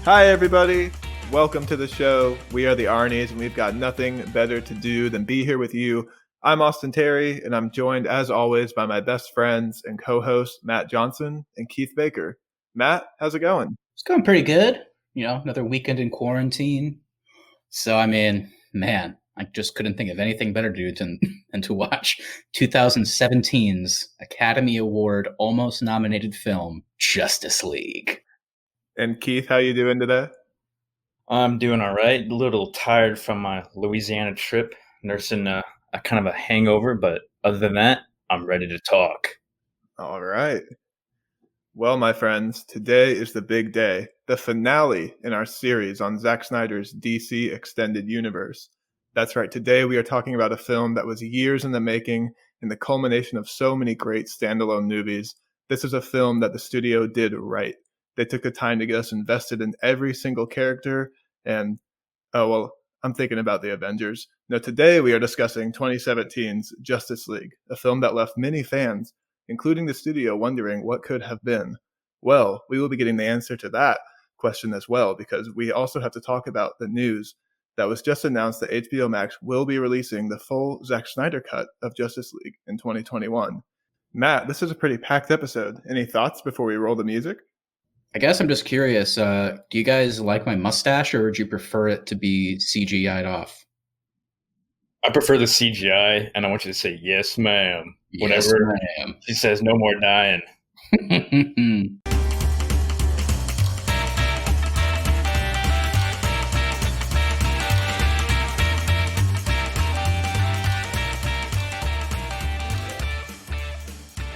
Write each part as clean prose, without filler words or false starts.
Hi, everybody. Welcome to the show. We are the Arnies, and we've got nothing better to do than be here with you. I'm Austin Terry, and I'm joined, as always, by my best friends and co-hosts, Matt Johnson and Keith Baker. Matt, how's it going? It's going pretty good. Another weekend in quarantine. So, man, I just couldn't think of anything better to do than to watch 2017's Academy Award almost nominated film, Justice League. And Keith, how you doing today? I'm doing all right. A little tired from my Louisiana trip, nursing a kind of a hangover, but other than that, I'm ready to talk. All right. Well, my friends, today is the big day, the finale in our series on Zack Snyder's DC Extended Universe. That's right, today we are talking about a film that was years in the making and the culmination of so many great standalone movies. This is a film that the studio did right. They took the time to get us invested in every single character, and, I'm thinking about the Avengers. Now, today we are discussing 2017's Justice League, a film that left many fans, including the studio, wondering what could have been. Well, we will be getting the answer to that question as well, because we also have to talk about the news that was just announced that HBO Max will be releasing the full Zack Snyder cut of Justice League in 2021. Matt, this is a pretty packed episode. Any thoughts before we roll the music? I guess I'm just curious, do you guys like my mustache, or would you prefer it to be CGI'd off? I prefer the CGI, and I want you to say, yes, ma'am. Yes, Whenever ma'am. she says no more dying.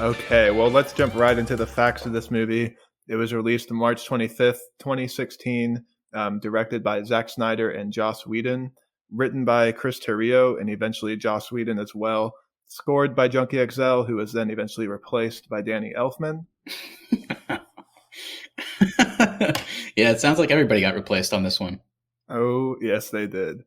Okay, well, let's jump right into the facts of this movie. It was released March 25th, 2016, directed by Zack Snyder and Joss Whedon, written by Chris Terrio and eventually Joss Whedon as well, scored by Junkie XL, who was then eventually replaced by Danny Elfman. Yeah, it sounds like everybody got replaced on this one. Oh, yes, they did.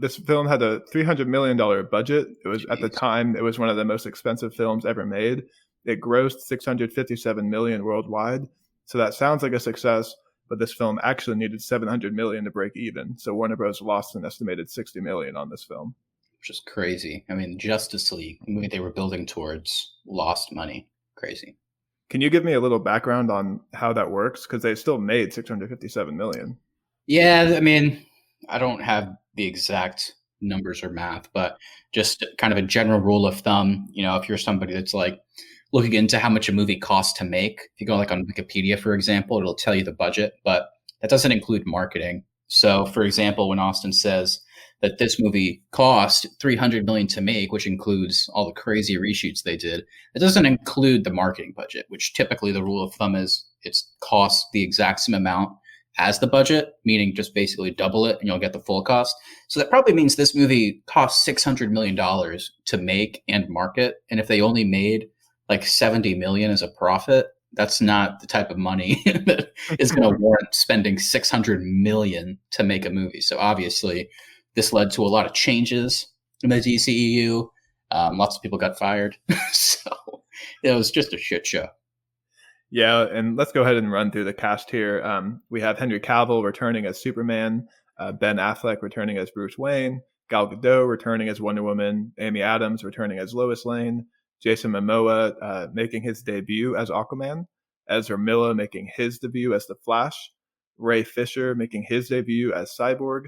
This film had a $300 million budget. It was, at the time, it was one of the most expensive films ever made. It grossed $657 million worldwide. So that sounds like a success, but this film actually needed $700 million to break even. So Warner Bros. Lost an estimated $60 million on this film. Which is crazy. I mean, Justice League, the movie they were building towards, lost money. Crazy. Can you give me a little background on how that works? Because they still made $657 million. Yeah, I mean, I don't have the exact numbers or math, but just kind of a general rule of thumb, if you're somebody that's like looking into how much a movie costs to make, if you go like on Wikipedia, for example, it'll tell you the budget, but that doesn't include marketing. So, for example, when Austin says that this movie cost $300 million to make, which includes all the crazy reshoots they did, it doesn't include the marketing budget, which typically the rule of thumb is it costs the exact same amount as the budget, meaning just basically double it and you'll get the full cost. So that probably means this movie cost $600 million to make and market. And if they only made like 70 million as a profit, that's not the type of money that is going to warrant spending 600 million to make a movie. So obviously this led to a lot of changes in the DCEU. Lots of people got fired. So it was just a shit show. Yeah, and let's go ahead and run through the cast here. We have Henry Cavill returning as Superman, Ben Affleck returning as Bruce Wayne, Gal Gadot returning as Wonder Woman, Amy Adams returning as Lois Lane, Jason Momoa making his debut as Aquaman, Ezra Miller making his debut as The Flash, Ray Fisher making his debut as Cyborg,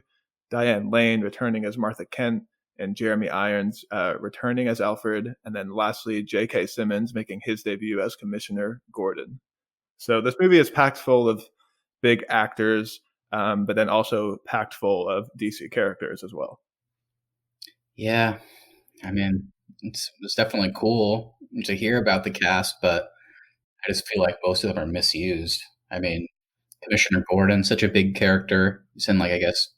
Diane Lane returning as Martha Kent, and Jeremy Irons returning as Alfred, and then lastly, J.K. Simmons making his debut as Commissioner Gordon. So this movie is packed full of big actors, but then also packed full of DC characters as well. Yeah, I mean, it's definitely cool to hear about the cast, but I just feel like most of them are misused. I mean, Commissioner Gordon, such a big character. He's in like, I guess,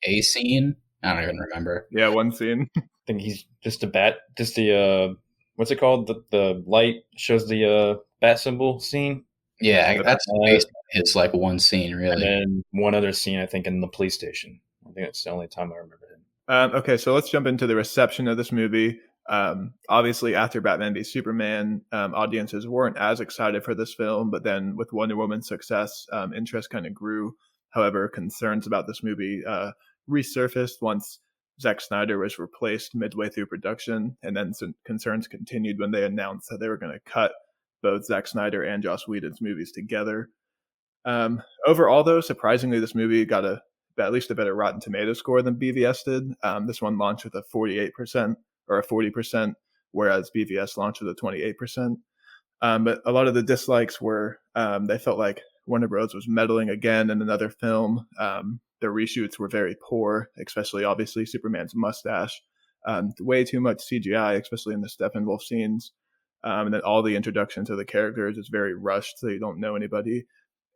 a scene. I don't even remember. Yeah, one scene. I think he's just the what's it called? The light shows the bat symbol scene. Yeah, that's basically his like one scene, really. And then one other scene, I think, in the police station. I think that's the only time I remember him. Okay, so let's jump into the reception of this movie. Obviously, after Batman v Superman, audiences weren't as excited for this film, but then with Wonder Woman's success, interest kind of grew. However, concerns about this movie resurfaced once Zack Snyder was replaced midway through production, and then some concerns continued when they announced that they were going to cut both Zack Snyder and Joss Whedon's movies together. Overall, though, surprisingly, this movie got at least a better Rotten Tomato score than BVS did. This one launched with a 48% or a 40%, whereas BVS launched with a 28%. But a lot of the dislikes were they felt like Warner Bros. Was meddling again in another film. Their reshoots were very poor, especially obviously Superman's mustache. Way too much CGI, especially in the Steppenwolf scenes. And then all the introductions of the characters is very rushed, so you don't know anybody.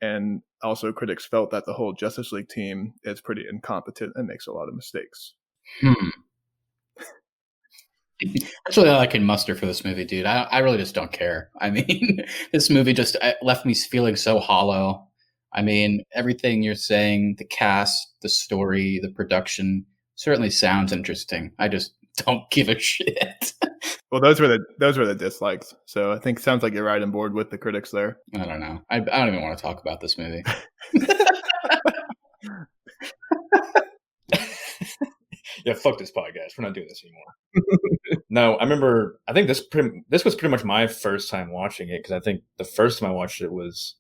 And also critics felt that the whole Justice League team is pretty incompetent and makes a lot of mistakes. That's really all I can muster for this movie, dude. I really just don't care. I mean, this movie just left me feeling so hollow. I mean, everything you're saying, the cast, the story, the production, certainly sounds interesting. I just don't give a shit. Well, those were the dislikes. So I think it sounds like you're right on board with the critics there. I don't know. I don't even want to talk about this movie. Yeah, fuck this podcast. We're not doing this anymore. No, I remember. I think this was pretty much my first time watching it, because I think the first time I watched it was,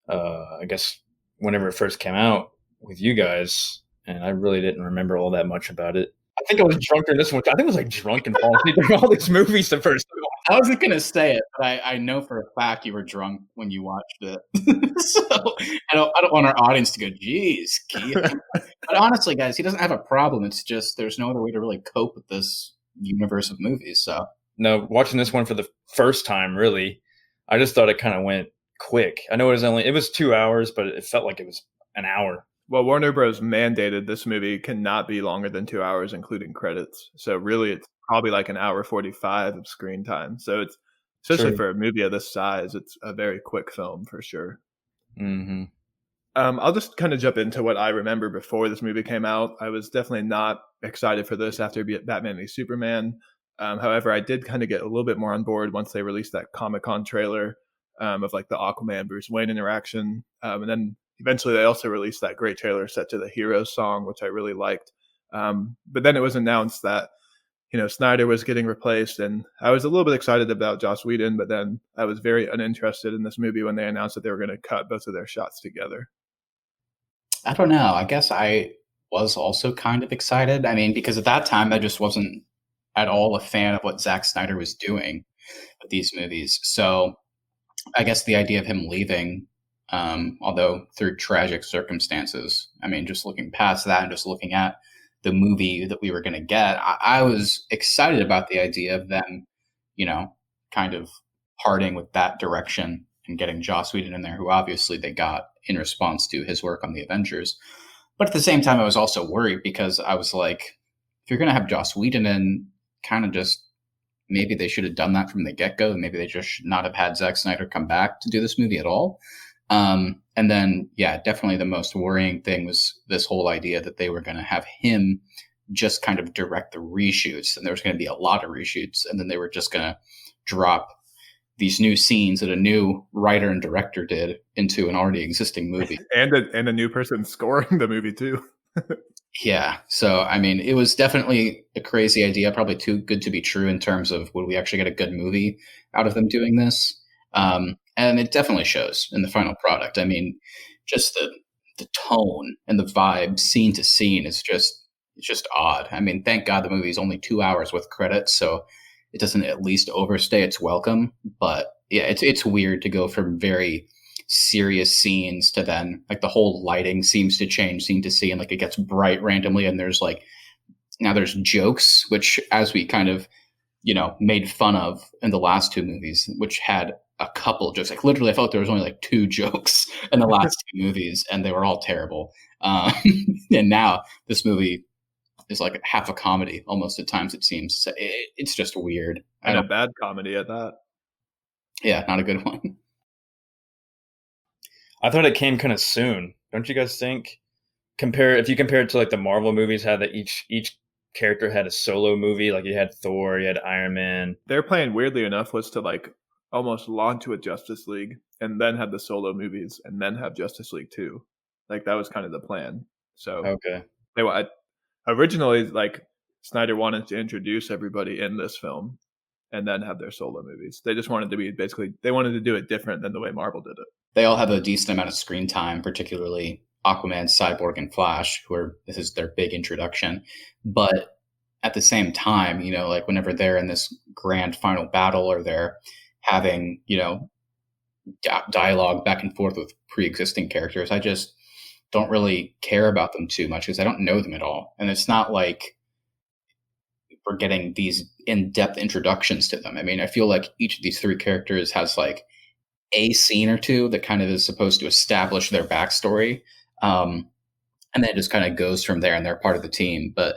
I guess, whenever it first came out with you guys, and I really didn't remember all that much about it. I think I was drunk during this one. I think I was like drunk and falling asleep during all these movies the first time. I wasn't going to say it, but I know for a fact you were drunk when you watched it. So I don't want our audience to go, geez, Keith. But honestly, guys, he doesn't have a problem. It's just there's no other way to really cope with this universe of movies. So no, watching this one for the first time, really, I just thought it kind of went quick. I know it was 2 hours, but it felt like it was an hour. Well, Warner Bros. Mandated this movie cannot be longer than 2 hours, including credits. So really, it's probably like an hour 45 of screen time. So it's, especially for a movie of this size, it's a very quick film for sure. Mm-hmm. I'll just kind of jump into what I remember before this movie came out. I was definitely not excited for this after Batman v Superman. However, I did kind of get a little bit more on board once they released that Comic-Con trailer of like the Aquaman Bruce Wayne interaction. And then eventually they also released that great trailer set to the Heroes song, which I really liked. But then it was announced that, Snyder was getting replaced, and I was a little bit excited about Joss Whedon, but then I was very uninterested in this movie when they announced that they were going to cut both of their shots together. I don't know. I guess I was also kind of excited. I mean, because at that time I just wasn't at all a fan of what Zack Snyder was doing with these movies. So I guess the idea of him leaving, although through tragic circumstances, I mean, just looking past that and just looking at the movie that we were going to get, I was excited about the idea of them, kind of parting with that direction and getting Joss Whedon in there, who obviously they got in response to his work on the Avengers. But at the same time, I was also worried because I was like, if you're going to have Joss Whedon in, kind of just maybe they should have done that from the get-go. Maybe they just should not have had Zack Snyder come back to do this movie at all. And then, yeah, definitely the most worrying thing was this whole idea that they were going to have him just kind of direct the reshoots, and there was going to be a lot of reshoots, and then they were just going to drop these new scenes that a new writer and director did into an already existing movie. And a new person scoring the movie too. Yeah. So, I mean, it was definitely a crazy idea, probably too good to be true in terms of would we actually get a good movie out of them doing this? And it definitely shows in the final product. I mean, just the tone and the vibe scene to scene is it's just odd. I mean, thank God the movie is only 2 hours with credits, so it doesn't at least overstay its welcome. But yeah, it's weird to go from very serious scenes to then like the whole lighting seems to change scene to scene, like it gets bright randomly, and there's like now there's jokes, which as we kind of made fun of in the last two movies, which had a couple jokes. Like literally, I felt there was only like 2 jokes in the last 2 movies, and they were all terrible. And now this movie is like half a comedy almost at times, it seems. So it's just weird. And a bad comedy at that. Yeah, not a good one. I thought it came kind of soon. Don't you guys think? If you compare it to like the Marvel movies, how that each character had a solo movie. Like you had Thor, you had Iron Man. Their plan, weirdly enough, was to like almost launch with Justice League and then have the solo movies and then have Justice League 2. Like that was kind of the plan. So Okay. originally, like Snyder wanted to introduce everybody in this film and then have their solo movies. They just wanted to be they wanted to do it different than the way Marvel did it. They all have a decent amount of screen time, particularly Aquaman, Cyborg, and Flash, this is their big introduction. But at the same time, like whenever they're in this grand final battle or they're having, dialogue back and forth with pre-existing characters, I just don't really care about them too much because I don't know them at all. And it's not like we're getting these in-depth introductions to them. I mean, I feel like each of these three characters has like a scene or two that kind of is supposed to establish their backstory. And then it just kind of goes from there and they're part of the team. But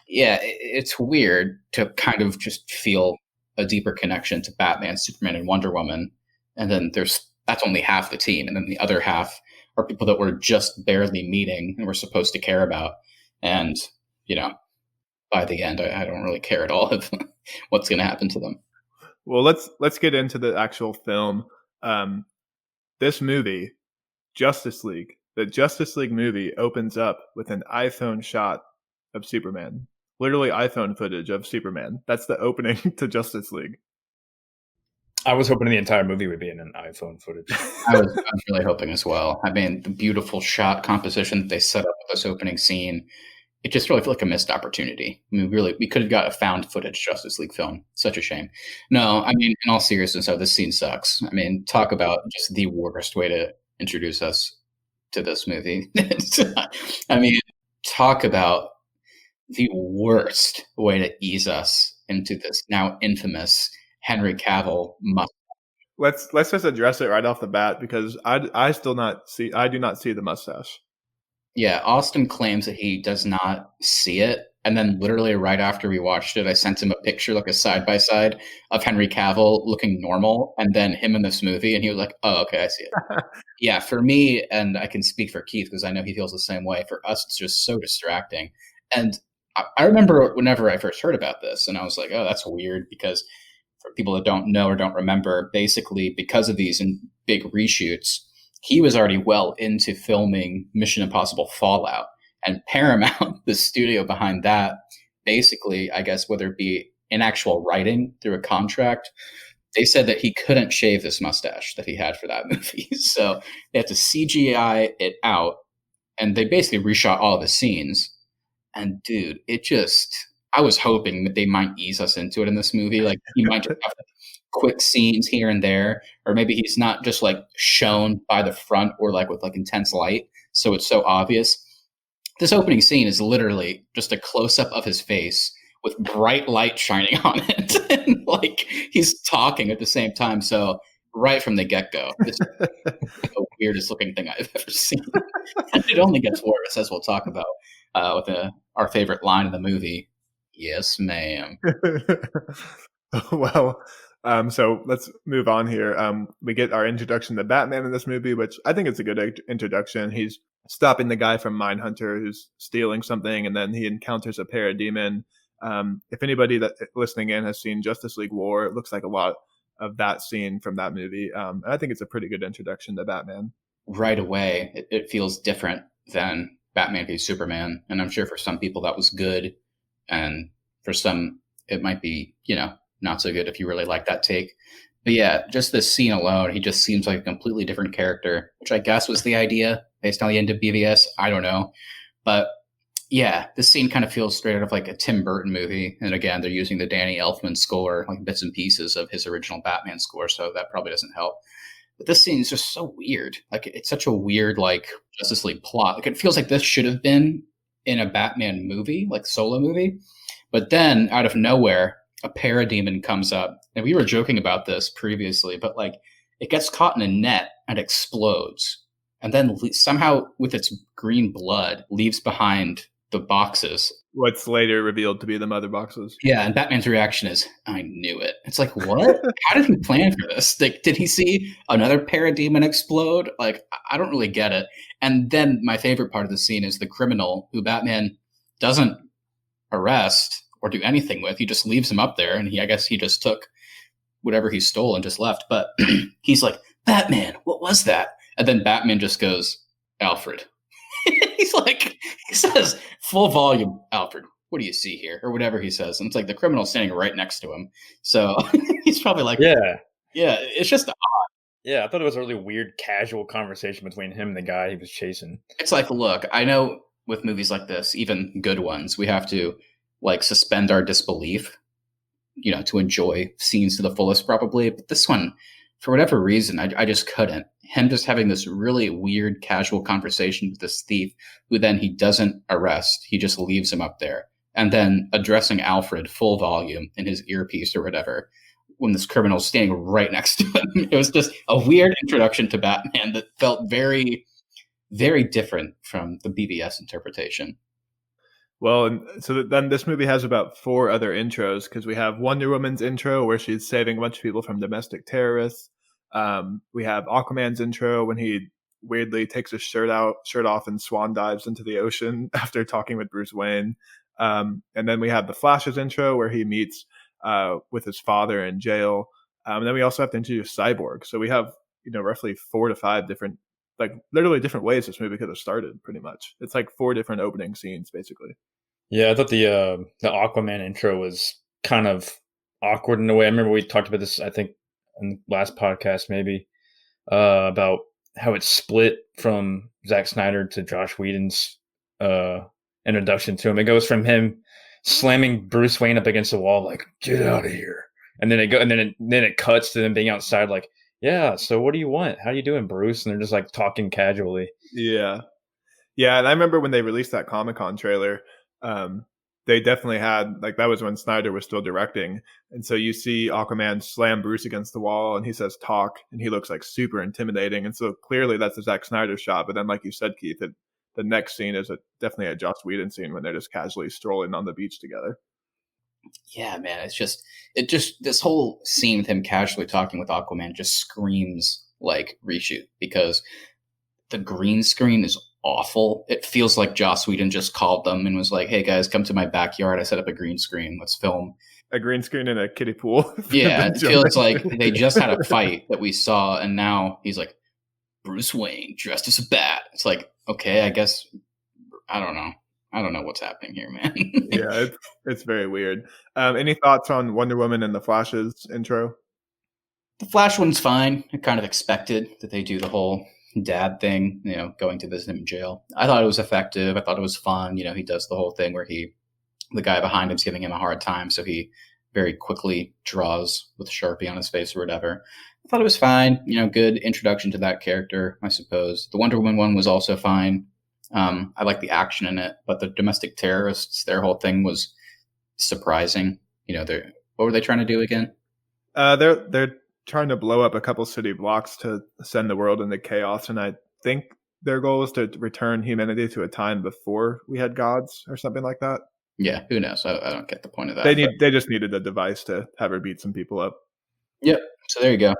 yeah, it's weird to kind of just feel a deeper connection to Batman, Superman, and Wonder Woman. And then that's only half the team. And then the other half are people that we're just barely meeting and we're supposed to care about. And, by the end, I don't really care at all of what's going to happen to them. Well, let's get into the actual film. This movie, Justice League, the Justice League movie opens up with an iPhone shot of Superman. Literally iPhone footage of Superman. That's the opening to Justice League. I was hoping the entire movie would be in an iPhone footage. I was really hoping as well. I mean, the beautiful shot composition that they set up with this opening scene, it just really felt like a missed opportunity. I mean, really, we could have got a found footage Justice League film. Such a shame. No, I mean, in all seriousness, this scene sucks. I mean, talk about just the worst way to introduce us to this movie. I mean, talk about the worst way to ease us into this now infamous Henry Cavill mustache. Let's just address it right off the bat because I do not see the mustache. Yeah, Austin claims that he does not see it. And then literally right after we watched it, I sent him a picture, like a side-by-side of Henry Cavill looking normal and then him in this movie. And he was like, oh, okay, I see it. Yeah, for me, and I can speak for Keith because I know he feels the same way. For us, it's just so distracting. And I remember whenever I first heard about this and I was like, oh, that's weird because for people that don't know or don't remember, basically because of these big reshoots, he was already well into filming Mission Impossible Fallout. And Paramount, the studio behind that, basically, I guess, whether it be in actual writing through a contract, they said that he couldn't shave this mustache that he had for that movie. So they had to CGI it out, and they basically reshot all the scenes. And dude, I was hoping that they might ease us into it in this movie. Like, he might just have quick scenes here and there, or maybe he's not just like shown by the front or like with like intense light, so it's so obvious. This opening scene is literally just a close-up of his face with bright light shining on it, and like he's talking at the same time. So right from the get-go, this is the weirdest looking thing I've ever seen. And it only gets worse, as we'll talk about with our favorite line in the movie. Yes, ma'am. Well, so let's move on here. We get our introduction to Batman in this movie, which I think is a good introduction. He's stopping the guy from Mindhunter who's stealing something, and then he encounters a parademon. If anybody that listening in has seen Justice League War, it looks like a lot of that scene from that movie. And I think it's a pretty good introduction to Batman. Right away, it feels different than Batman v Superman, and I'm sure for some people that was good, and for some it might be, not so good if you really like that take. But yeah, just this scene alone, he just seems like a completely different character, which I guess was the idea based on the end of BVS. I don't know. But yeah, this scene kind of feels straight out of like a Tim Burton movie. And again, they're using the Danny Elfman score, like bits and pieces of his original Batman score. So that probably doesn't help. But this scene is just so weird. Like, it's such a weird, like, Justice League plot. Like, it feels like this should have been in a Batman movie, like solo movie. But then out of nowhere, a parademon comes up, and we were joking about this previously, but like it gets caught in a net and explodes, and then somehow with its green blood leaves behind the boxes. What's later revealed to be the mother boxes. Yeah, and Batman's reaction is, I knew it. It's like, what? How did he plan for this? Like, did he see another parademon explode? Like, I don't really get it. And then my favorite part of the scene is the criminal who Batman doesn't arrest or do anything with. He just leaves him up there, and I guess he just took whatever he stole and just left. But he's like, Batman, what was that? And then Batman just goes, Alfred. He's like, he says, full volume, Alfred, what do you see here? Or whatever he says. And it's like the criminal's standing right next to him. So he's probably like, yeah, it's just odd. Yeah, I thought it was a really weird, casual conversation between him and the guy he was chasing. It's like, look, I know with movies like this, even good ones, we have to like suspend our disbelief, to enjoy scenes to the fullest probably. But this one, for whatever reason, I just couldn't. Him just having this really weird, casual conversation with this thief who then he doesn't arrest. He just leaves him up there. And then addressing Alfred full volume in his earpiece or whatever when this criminal's standing right next to him. It was just a weird introduction to Batman that felt very, very different from the BVS interpretation. Well, and so then this movie has about 4 other intros, because we have Wonder Woman's intro where she's saving a bunch of people from domestic terrorists. We have Aquaman's intro when he weirdly takes his shirt off and swan dives into the ocean after talking with Bruce Wayne. And then we have the Flash's intro where he meets with his father in jail. And then we also have to introduce Cyborg. So we have, roughly 4 to 5 different, like literally different ways this movie could have started pretty much. It's like 4 different opening scenes basically. Yeah, I thought the Aquaman intro was kind of awkward in a way. I remember we talked about this, I think, in the last podcast maybe, about how it's split from Zack Snyder to Josh Whedon's introduction to him. It goes from him slamming Bruce Wayne up against the wall, like, get out of here. And then it cuts to them being outside, like, yeah, so what do you want? How you doing, Bruce? And they're just like talking casually. Yeah. Yeah, and I remember when they released that Comic-Con trailer, they definitely had, like, that was when Snyder was still directing. And so you see Aquaman slam Bruce against the wall and he says talk, and he looks like super intimidating. And so clearly that's a Zack Snyder shot. But then, like you said, Keith, the next scene is definitely a Joss Whedon scene when they're just casually strolling on the beach together. Yeah, man, this whole scene with him casually talking with Aquaman just screams like reshoot, because the green screen is awful. It feels like Joss Whedon just called them and was like, hey guys, come to my backyard. I set up a green screen. Let's film. A green screen in a kiddie pool. Yeah, it feels like they just had a fight that we saw, and now he's like, Bruce Wayne dressed as a bat. It's like, okay, I guess, I don't know what's happening here, man. Yeah, it's very weird. Any thoughts on Wonder Woman and the Flash's intro? The Flash one's fine. I kind of expected that they do the whole dad thing, going to visit him in jail. I thought it was effective. I thought it was fun. He does the whole thing where the guy behind him's giving him a hard time, so he very quickly draws with Sharpie on his face or whatever. I thought it was fine. Good introduction to that character, I suppose. The Wonder Woman one was also fine. I like the action in it, but the domestic terrorists, their whole thing was surprising. What were they trying to do again? They're trying to blow up a couple city blocks to send the world into chaos, and I think their goal is to return humanity to a time before we had gods or something like that. Yeah, who knows? I don't get the point of that. They just needed a device to have her beat some people up. Yep. So there you go.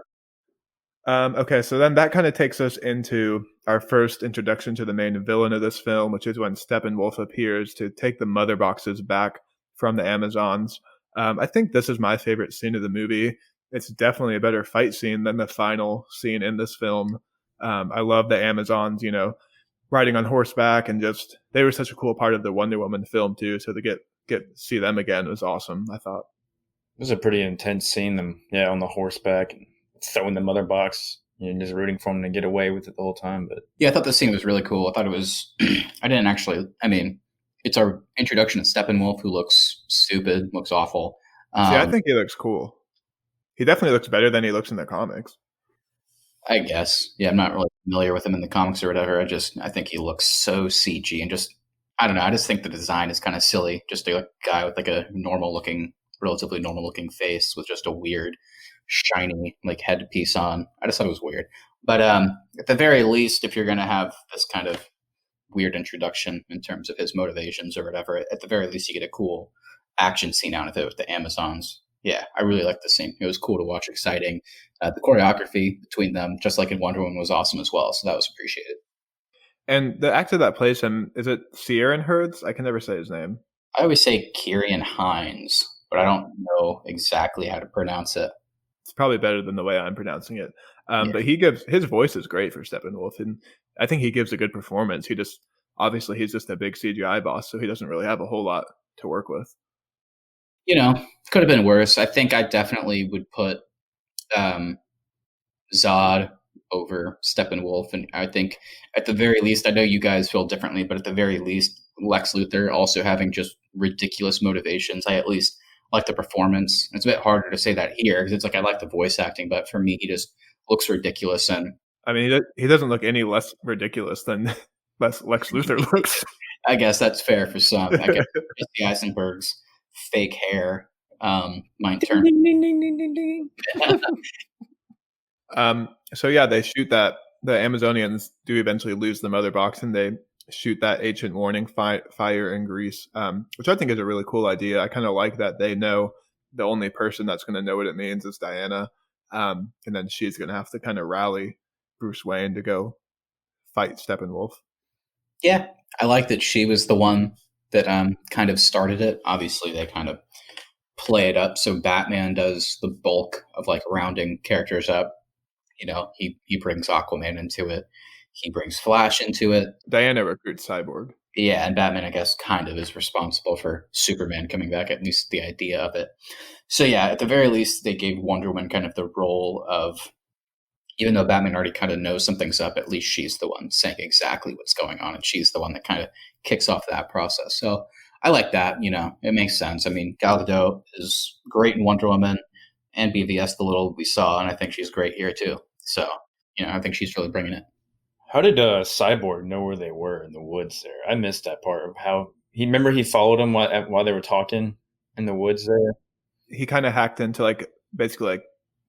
Okay, so then that kind of takes us into our first introduction to the main villain of this film, which is when Steppenwolf appears to take the mother boxes back from the Amazons. I think this is my favorite scene of the movie. It's definitely a better fight scene than the final scene in this film. I love the Amazons, riding on horseback, and just they were such a cool part of the Wonder Woman film too. So to get to see them again was awesome, I thought. It was a pretty intense scene, them on the horseback and throwing the mother box, just rooting for them to get away with it the whole time. But yeah, I thought the scene was really cool. I thought it was it's our introduction to Steppenwolf, who looks stupid, looks awful. I think he looks cool. He definitely looks better than he looks in the comics. I guess. Yeah, I'm not really familiar with him in the comics or whatever. I think he looks so CG, and I don't know. I just think the design is kind of silly. Just a guy with like a relatively normal looking face with just a weird, shiny headpiece on. I just thought it was weird. But at the very least, if you're going to have this kind of weird introduction in terms of his motivations or whatever, at the very least, you get a cool action scene out of it with the Amazons. Yeah, I really liked the scene. It was cool to watch, exciting. The choreography between them, just like in Wonder Woman, was awesome as well. So that was appreciated. And the actor that plays him, is it Ciaran Hurds? I can never say his name. I always say Kieran Hines, but I don't know exactly how to pronounce it. It's probably better than the way I'm pronouncing it. Yeah. But he gives his voice is great for Steppenwolf, and I think he gives a good performance. He just obviously he's just a big CGI boss, so he doesn't really have a whole lot to work with. Could have been worse. I think I definitely would put Zod over Steppenwolf, and I think at the very least, I know you guys feel differently, but at the very least, Lex Luthor also having just ridiculous motivations. I at least like the performance. It's a bit harder to say that here because it's like I like the voice acting, but for me, he just looks ridiculous. And I mean, he doesn't look any less ridiculous than Lex Luthor looks. I guess that's fair for some. I guess Jesse Eisenberg's fake hair might turn. Ding, ding, ding, ding, ding, ding. So yeah, they shoot that. The Amazonians do eventually lose the mother box, and they shoot that ancient warning fire in Greece, which I think is a really cool idea. I kind of like that they know the only person that's going to know what it means is Diana, and then she's going to have to kind of rally Bruce Wayne to go fight Steppenwolf. Yeah, I like that she was the one that kind of started it. Obviously, they kind of play it up so Batman does the bulk of like rounding characters up. He brings Aquaman into it. He brings Flash into it. Diana recruits Cyborg. Yeah, and Batman, I guess, kind of is responsible for Superman coming back, at least the idea of it. So yeah, at the very least, they gave Wonder Woman kind of the role of, even though Batman already kind of knows something's up, at least she's the one saying exactly what's going on, and she's the one that kind of kicks off that process. So I like that. It makes sense. I mean, Gal Gadot is great in Wonder Woman, and BVS the little we saw, and I think she's great here too. So I think she's really bringing it. How did Cyborg know where they were in the woods there? I missed that part of how he followed them while they were talking in the woods there. He kind of hacked into basically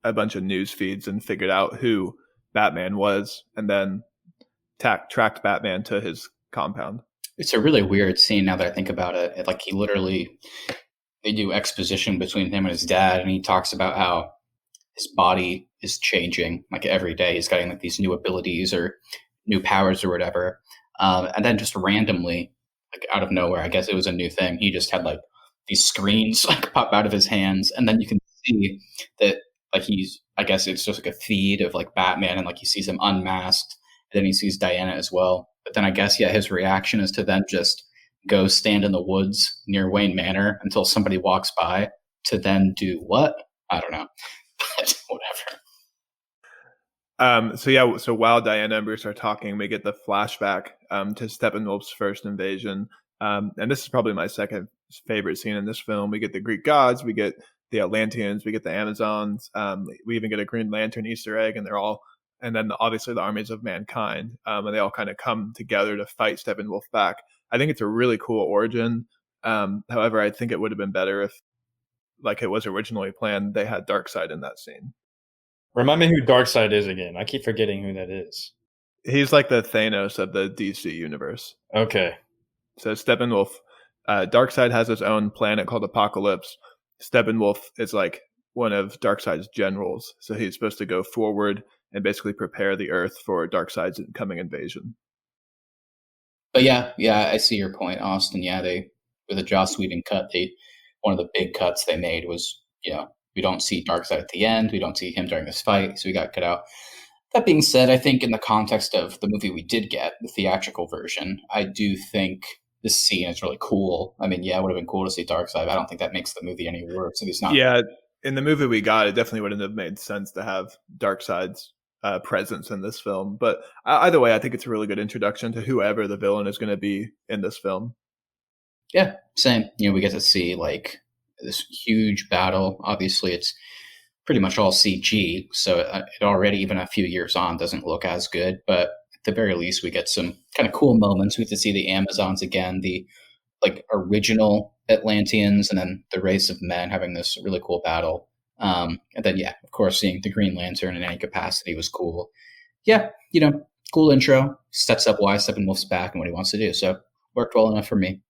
a bunch of news feeds and figured out who Batman was, and then tracked Batman to his compound. It's a really weird scene now that I think about it. Like they do exposition between him and his dad, and he talks about how his body is changing like every day. He's getting like these new abilities or new powers or whatever. And then just randomly, like out of nowhere, I guess it was a new thing. He just had like these screens like pop out of his hands. And then you can see that like I guess it's just like a feed of like Batman, and like he sees him unmasked, and then he sees Diana as well. But then I guess, yeah, his reaction is to then just go stand in the woods near Wayne Manor until somebody walks by to then do what? I don't know. But whatever. So while Diana and Bruce are talking, we get the flashback to Steppenwolf's first invasion. And this is probably my second favorite scene in this film. We get the Greek gods, we get the Atlanteans, we get the Amazons, we even get a Green Lantern Easter egg, and then obviously the armies of mankind, and they all kind of come together to fight Steppenwolf back. I think it's a really cool origin. However, I think it would have been better if, like it was originally planned, they had Darkseid in that scene. Remind me who Darkseid is again. I keep forgetting who that is. He's like the Thanos of the DC universe. Okay. So Steppenwolf, Darkseid has his own planet called Apocalypse. Steppenwolf is like one of Darkseid's generals, so he's supposed to go forward and basically prepare the Earth for Darkseid's coming invasion. But yeah, I see your point, Austin. Yeah, with a Joss Whedon cut, one of the big cuts they made was, we don't see Darkseid at the end. We don't see him during this fight, so we got cut out. That being said, I think in the context of the movie we did get, the theatrical version, I do think this scene is really cool. I mean, yeah, it would have been cool to see Darkseid, but I don't think that makes the movie any worse. If he's not. Yeah, in the movie we got, it definitely wouldn't have made sense to have Darkseid's presence in this film. But either way, I think it's a really good introduction to whoever the villain is going to be in this film. Yeah, same. We get to see like this huge battle. Obviously, it's pretty much all CG, so it already, even a few years on, doesn't look as good. But at the very least, we get some kind of cool moments. We get to see the Amazons again, the like original Atlanteans, and then the race of men having this really cool battle. And then, yeah, of course, seeing the Green Lantern in any capacity was cool. Yeah, cool intro. Sets up why Steppenwolf's back and what he wants to do. So worked well enough for me.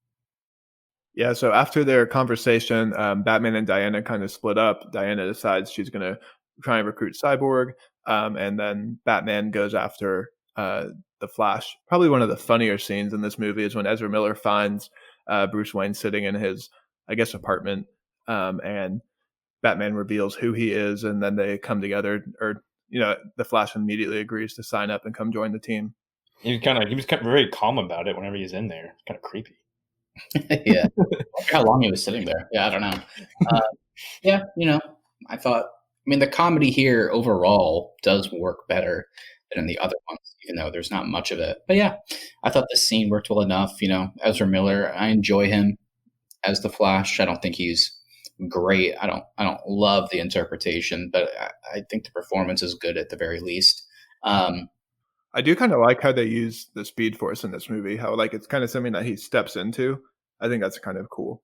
Yeah, so after their conversation, Batman and Diana kind of split up. Diana decides she's going to try and recruit Cyborg, and then Batman goes after the Flash. Probably one of the funnier scenes in this movie is when Ezra Miller finds Bruce Wayne sitting in his, I guess, apartment, and Batman reveals who he is, and then they come together, or the Flash immediately agrees to sign up and come join the team. He was kind of very calm about it whenever he's in there. It's kind of creepy. Yeah. I wonder how long he was sitting there. Yeah, I don't know. Yeah, I thought, the comedy here overall does work better than in the other ones, even though there's not much of it. But yeah, I thought this scene worked well enough. Ezra Miller, I enjoy him as the Flash. I don't think he's great. I don't love the interpretation, but I think the performance is good at the very least. I do kind of like how they use the Speed Force in this movie, how like it's kind of something that he steps into. I think that's kind of cool.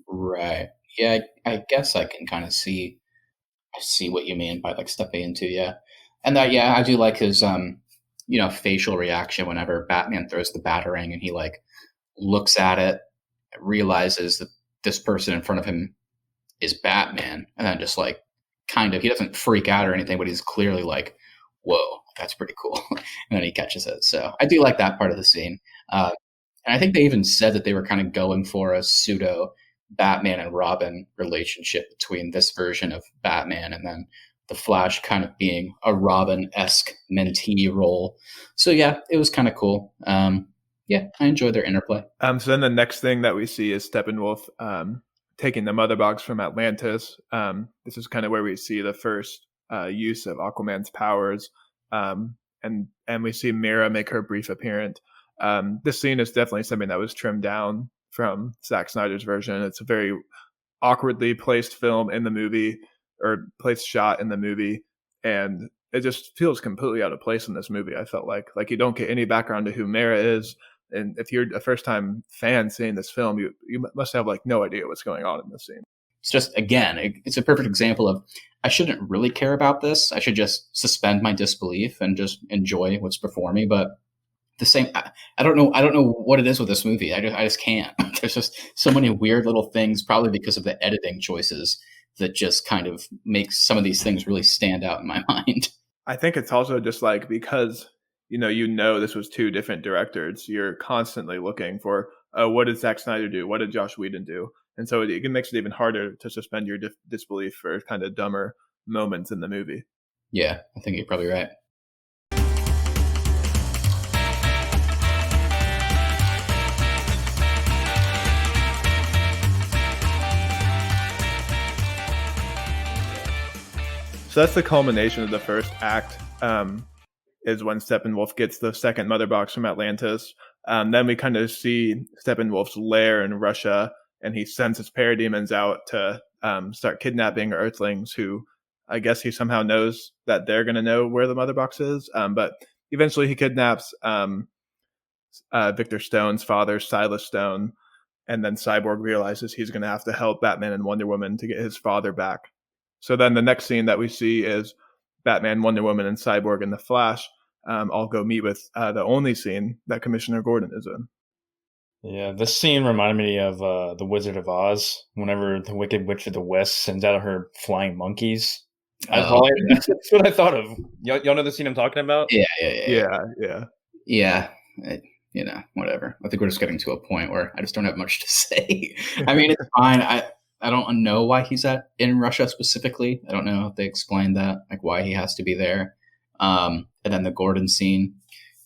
Right. Yeah, I guess I can kind of see what you mean by like stepping into, yeah. And that, yeah, I do like his facial reaction whenever Batman throws the Batarang and he like looks at it, realizes that this person in front of him is Batman, and then just like kind of, he doesn't freak out or anything, but he's clearly like, whoa, that's pretty cool. And then he catches it. So I do like that part of the scene. And I think they even said that they were kind of going for a pseudo Batman and Robin relationship between this version of Batman and then the Flash kind of being a Robin-esque mentee role. So yeah, it was kind of cool. Yeah, I enjoyed their interplay. So then the next thing that we see is Steppenwolf taking the mother box from Atlantis. This is kind of where we see the first use of Aquaman's powers. And we see Mira make her brief appearance. This scene is definitely something that was trimmed down from Zack Snyder's version. It's a very awkwardly placed film in the movie, or placed shot in the movie, and it just feels completely out of place in this movie. I felt like you don't get any background to who Mira is, and if you're a first time fan seeing this film, you must have like no idea what's going on in this scene. It's just, again, it's a perfect example of, I shouldn't really care about this. I should just suspend my disbelief and just enjoy what's before me. But the same, I don't know what it is with this movie. I just can't. There's just so many weird little things, probably because of the editing choices, that just kind of makes some of these things really stand out in my mind. I think it's also just like, because this was two different directors, you're constantly looking for, what did Zack Snyder do? What did Joss Whedon do? And so it makes it even harder to suspend your disbelief for kind of dumber moments in the movie. Yeah, I think you're probably right. So that's the culmination of the first act, is when Steppenwolf gets the second mother box from Atlantis. Then we kind of see Steppenwolf's lair in Russia, and he sends his parademons out to start kidnapping Earthlings, who I guess he somehow knows that they're going to know where the mother box is. But eventually he kidnaps Victor Stone's father, Silas Stone, and then Cyborg realizes he's going to have to help Batman and Wonder Woman to get his father back. So then the next scene that we see is Batman, Wonder Woman, and Cyborg and the Flash all go meet with the only scene that Commissioner Gordon is in. Yeah, this scene reminded me of The Wizard of Oz, whenever the Wicked Witch of the West sends out her flying monkeys. That's what I thought of. Y'all know the scene I'm talking about? Yeah. Whatever. I think we're just getting to a point where I just don't have much to say. I mean, it's fine. I don't know why he's in Russia specifically. I don't know if they explained that, like why he has to be there. And then the Gordon scene,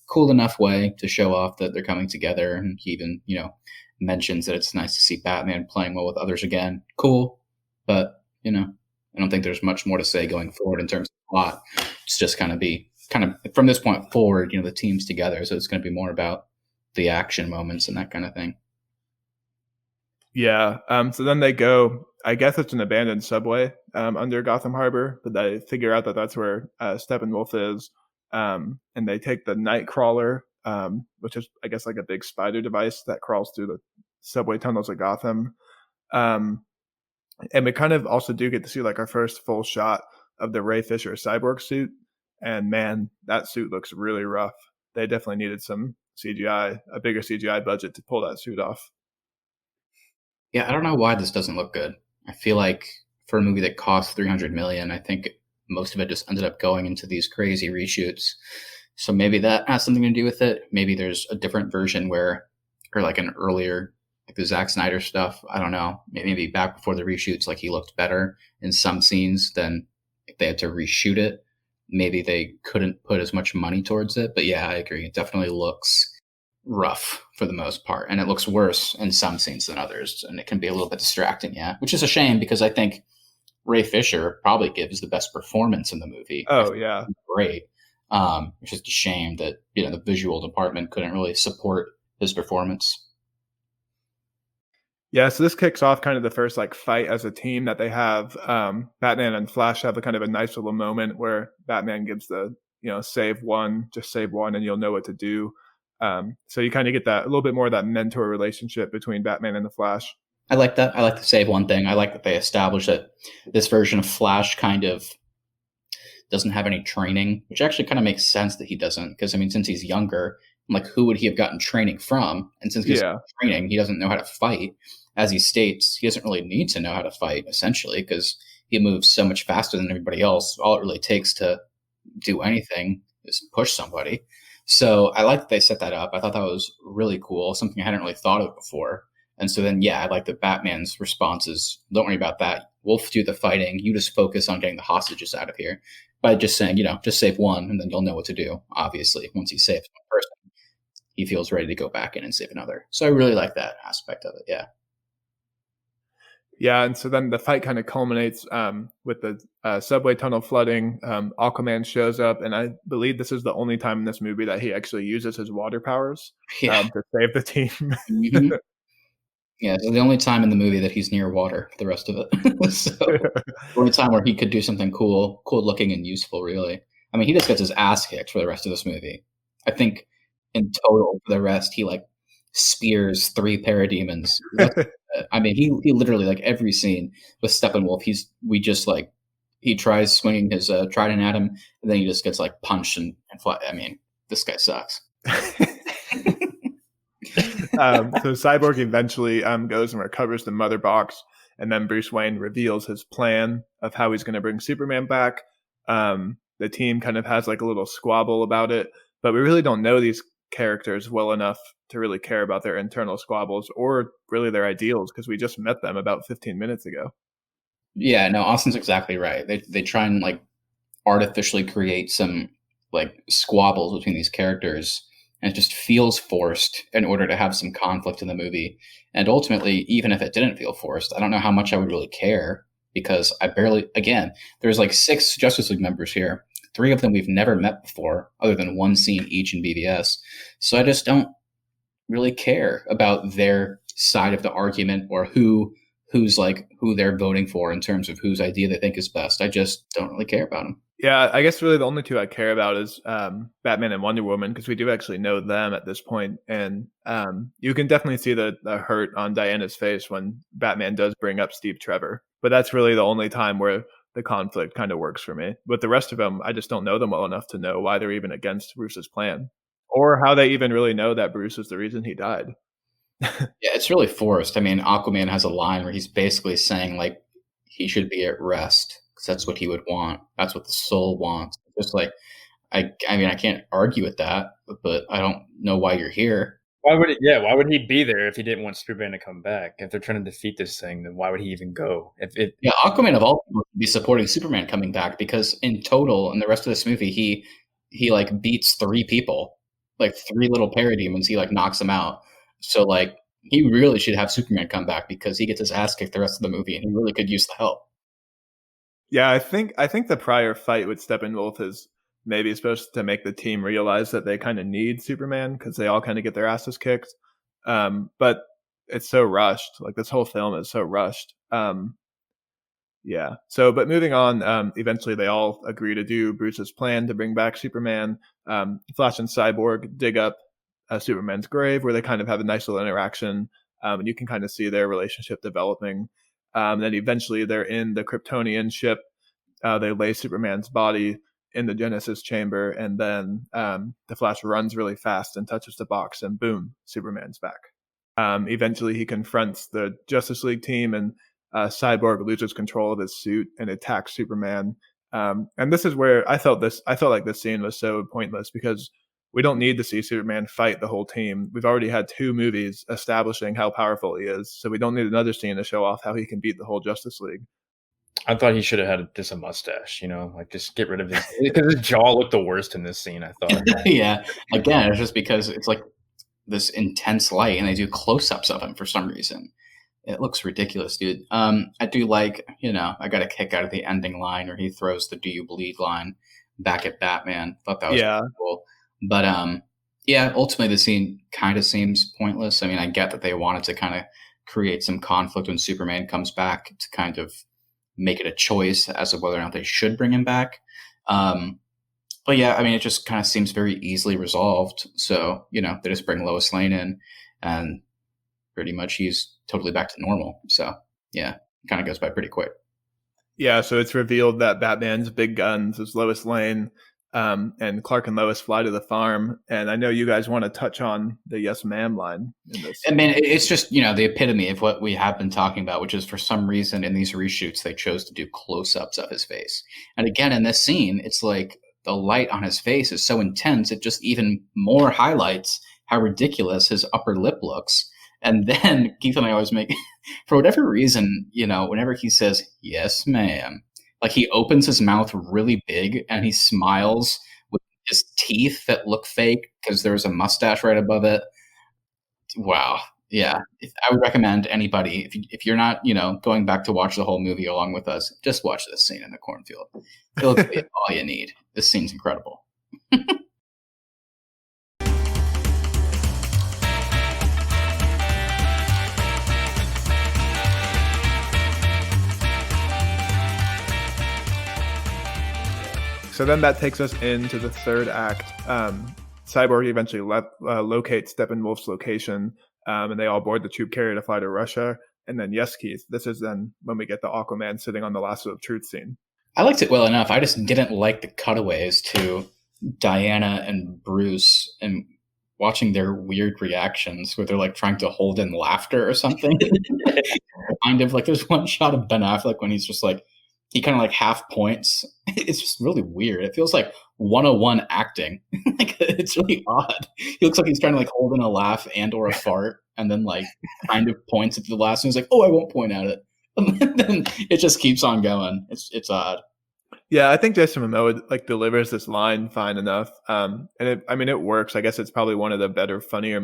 cool enough way to show off that they're coming together. And he even, mentions that it's nice to see Batman playing well with others again. Cool. But, I don't think there's much more to say going forward in terms of plot. It's just kind of from this point forward, the team's together. So it's going to be more about the action moments and that kind of thing. Yeah. So then they go, I guess it's an abandoned subway under Gotham Harbor, but they figure out that that's where Steppenwolf is. And they take the Nightcrawler, which is, I guess, like a big spider device that crawls through the subway tunnels of Gotham. And we kind of also do get to see like our first full shot of the Ray Fisher Cyborg suit. And man, that suit looks really rough. They definitely needed some CGI, a bigger CGI budget to pull that suit off. Yeah, I don't know why this doesn't look good. I feel like for a movie that cost $300 million, I think most of it just ended up going into these crazy reshoots. So maybe that has something to do with it. Maybe there's a different version where or like an earlier, like the Zack Snyder stuff. I don't know. Maybe back before the reshoots, like he looked better in some scenes than if they had to reshoot it. Maybe they couldn't put as much money towards it. But yeah, I agree. It definitely looks rough for the most part, and it looks worse in some scenes than others, and it can be a little bit distracting. Yeah, which is a shame because I think Ray Fisher probably gives the best performance in the movie. Oh yeah, great. It's just a shame that the visual department couldn't really support his performance. Yeah, so this kicks off kind of the first like fight as a team that they have. Batman and Flash have a kind of a nice little moment where Batman gives the save one, just save one, and you'll know what to do. So you kind of get that a little bit more of that mentor relationship between Batman and the Flash. I like that. I like the save one thing. I like that they established that this version of Flash kind of doesn't have any training, which actually kind of makes sense that he doesn't, because I mean, since he's younger, like who would he have gotten training from? And since he's training, he doesn't know how to fight. As he states, he doesn't really need to know how to fight, essentially, because he moves so much faster than everybody else. All it really takes to do anything is push somebody. So I like that they set that up. I thought that was really cool, something I hadn't really thought of before. And so then, yeah, I like that Batman's response is, don't worry about that. We'll do the fighting. You just focus on getting the hostages out of here by just saying, just save one, and then you'll know what to do. Obviously, once he saves one person, he feels ready to go back in and save another. So I really like that aspect of it. Yeah. Yeah, and so then the fight kind of culminates with the subway tunnel flooding. Aquaman shows up, and I believe this is the only time in this movie that he actually uses his water powers to save the team. Mm-hmm. Yeah, it's the only time in the movie that he's near water. The rest of it, so the only time where he could do something cool looking and useful. Really, I mean, he just gets his ass kicked for the rest of this movie. I think in total for the rest, he like spears 3 parademons. I mean, he literally, like every scene with Steppenwolf, he tries swinging his trident at him, and then he just gets like punched and fly. I mean, this guy sucks. So Cyborg eventually goes and recovers the mother box, and then Bruce Wayne reveals his plan of how he's going to bring Superman back. The team kind of has like a little squabble about it, but we really don't know these characters well enough to really care about their internal squabbles or really their ideals, because we just met them about 15 minutes ago. Yeah, no, Austin's exactly right. They try and like artificially create some like squabbles between these characters, and it just feels forced in order to have some conflict in the movie. And ultimately, even if it didn't feel forced, I don't know how much I would really care, because there's like 6 Justice League members here. 3 of them we've never met before, other than one scene each in BVS. So I just don't really care about their side of the argument, or who they're voting for in terms of whose idea they think is best. I just don't really care about them. Yeah, I guess really the only 2 I care about is Batman and Wonder Woman, because we do actually know them at this point. And you can definitely see the hurt on Diana's face when Batman does bring up Steve Trevor. But that's really the only time where the conflict kind of works for me. But the rest of them, I just don't know them well enough to know why they're even against Bruce's plan, or how they even really know that Bruce is the reason he died. Yeah, it's really forced. I mean, Aquaman has a line where he's basically saying like he should be at rest because that's what he would want. That's what the soul wants. Just like I mean, I can't argue with that, but I don't know why you're here. Why would he be there if he didn't want Superman to come back? If they're trying to defeat this thing, then why would he even go? Yeah, Aquaman of all people would be supporting Superman coming back, because in total, in the rest of this movie, he like beats 3 people, like 3 little parademons. He like knocks them out. So like he really should have Superman come back, because he gets his ass kicked the rest of the movie, and he really could use the help. Yeah, I think the prior fight with Steppenwolf is maybe supposed to make the team realize that they kind of need Superman, because they all kind of get their asses kicked. But it's so rushed. Like this whole film is so rushed. Yeah. So, but moving on, eventually they all agree to do Bruce's plan to bring back Superman. Flash and Cyborg dig up Superman's grave, where they kind of have a nice little interaction, and you can kind of see their relationship developing. Then eventually they're in the Kryptonian ship. They lay Superman's body in the Genesis chamber, and then the Flash runs really fast and touches the box, and boom, Superman's back. Eventually he confronts the Justice League team, and Cyborg loses control of his suit and attacks Superman. And this is where I felt like this scene was so pointless, because we don't need to see Superman fight the whole team. We've already had 2 movies establishing how powerful he is, so we don't need another scene to show off how he can beat the whole Justice League. I thought he should have had just a mustache, like just get rid of his because his jaw looked the worst in this scene, I thought. Yeah. Again, it's just because it's like this intense light and they do close-ups of him for some reason. It looks ridiculous, dude. I do like, I got a kick out of the ending line where he throws the "Do you bleed" line back at Batman. Thought that was pretty cool. But ultimately the scene kind of seems pointless. I mean, I get that they wanted to kind of create some conflict when Superman comes back to kind of make it a choice as to whether or not they should bring him back. But yeah, I mean, it just kind of seems very easily resolved. So, they just bring Lois Lane in and pretty much he's totally back to normal. So yeah, it kind of goes by pretty quick. Yeah, so it's revealed that Batman's big guns is Lois Lane, and Clark and Lois fly to the farm. And I know you guys want to touch on the "Yes, ma'am" line in this. I mean, it's just, the epitome of what we have been talking about, which is for some reason in these reshoots, they chose to do close-ups of his face. And again, in this scene, it's like the light on his face is so intense, it just even more highlights how ridiculous his upper lip looks. And then Keith and I always make, for whatever reason, whenever he says, "Yes, ma'am," like he opens his mouth really big and he smiles with his teeth that look fake because there's a mustache right above it. Wow. Yeah. I would recommend anybody, if you're not, going back to watch the whole movie along with us, just watch this scene in the cornfield. It'll be all you need. This scene's incredible. So then that takes us into the third act. Cyborg eventually locates Steppenwolf's location, and they all board the troop carrier to fly to Russia. And then, yes, Keith, this is then when we get the Aquaman sitting on the lasso of truth scene. I liked it well enough. I just didn't like the cutaways to Diana and Bruce and watching their weird reactions where they're like trying to hold in laughter or something. Kind of like there's one shot of Ben Affleck when he's just like, he kind of like half points. It's just really weird. It feels like 101 acting. Like it's really odd. He looks like he's trying to like hold in a laugh and or a fart, and then like kind of points at the last one. He's like, "Oh, I won't point at it." And then it just keeps on going. It's odd. Yeah, I think Jason Momoa like delivers this line fine enough, and it works. I guess it's probably one of the better, funnier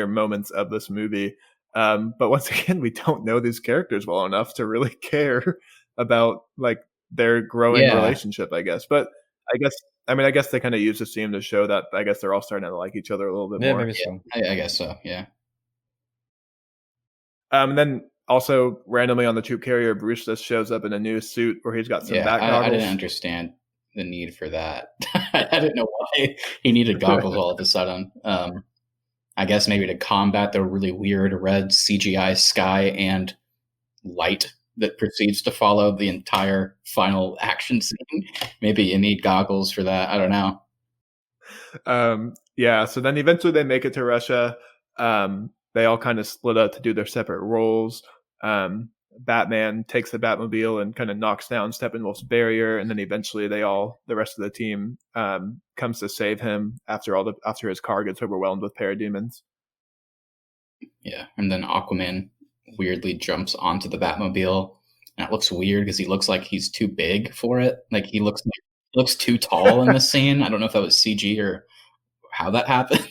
moments of this movie. But once again, we don't know these characters well enough to really care about like their growing relationship, I guess. But I guess they kind of use the scene to show that I guess they're all starting to like each other a little bit more. Maybe so. I guess so. Yeah. And then also randomly on the troop carrier, Bruce just shows up in a new suit where he's got some bat goggles. I didn't understand the need for that. I didn't know why he needed goggles all of a sudden. I guess maybe to combat the really weird red CGI sky and light that proceeds to follow the entire final action scene. Maybe you need goggles for that. I don't know. Yeah. So then eventually they make it to Russia. They all kind of split up to do their separate roles. Batman takes the Batmobile and kind of knocks down Steppenwolf's barrier, and then eventually the rest of the team comes to save him after his car gets overwhelmed with parademons. Yeah, and then Aquaman weirdly jumps onto the Batmobile, and it looks weird because he looks like he's too big for it. Like he looks too tall in this scene. I don't know if that was CG or how that happened.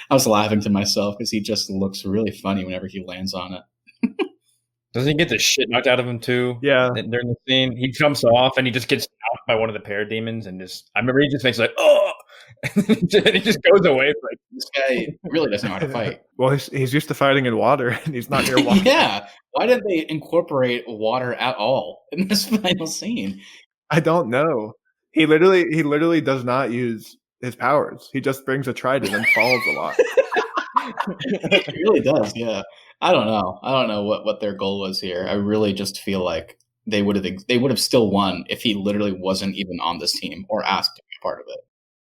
I was laughing to myself because he just looks really funny whenever he lands on it. Doesn't he get the shit knocked out of him too? Yeah. During the scene, he jumps off and he just gets knocked by one of the parademons, and I remember he just makes like, "Oh," and he just goes away. Like, this guy really doesn't know how to fight. Well, he's used to fighting in water, and he's not near water. Yeah, why didn't they incorporate water at all in this final scene? I don't know. He literally does not use his powers. He just brings a trident and falls a lot. He really does. Yeah. I don't know what their goal was here. I really just feel like they would have still won if he literally wasn't even on this team or asked to be a part of it.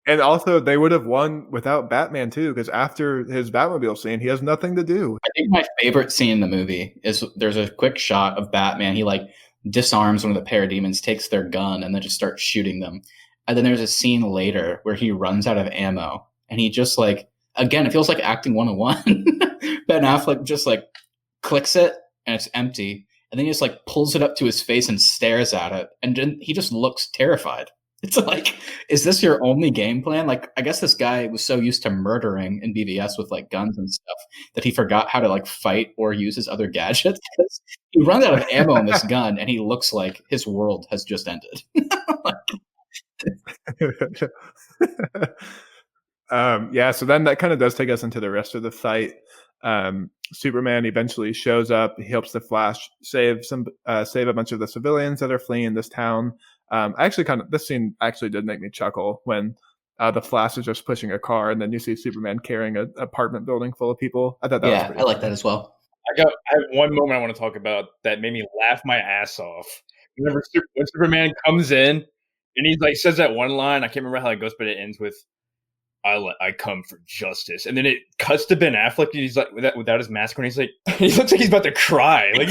And also, they would have won without Batman too, because after his Batmobile scene, he has nothing to do. I think my favorite scene in the movie is there's a quick shot of Batman. He like disarms one of the parademons, takes their gun, and then just starts shooting them. And then there's a scene later where he runs out of ammo and he just like, again, it feels like acting 101. Ben Affleck just like clicks it and it's empty. And then he just like pulls it up to his face and stares at it. And then he just looks terrified. It's like, is this your only game plan? Like, I guess this guy was so used to murdering in BVS with like guns and stuff that he forgot how to like fight or use his other gadgets. Because he runs out of ammo in this gun and he looks like his world has just ended. Yeah, so then that kind of does take us into the rest of the fight. Superman eventually shows up. He helps the Flash save a bunch of the civilians that are fleeing this town. This scene actually did make me chuckle when the Flash is just pushing a car, and then you see Superman carrying an apartment building full of people. I thought that was pretty I like funny. that as well. I have one moment I want to talk about that made me laugh my ass off. Whenever when Superman comes in and he like says that one line, I can't remember how it goes, but it ends with I come for justice. And then it cuts to Ben Affleck and he's like without his mask on, he's like he looks like he's about to cry. Like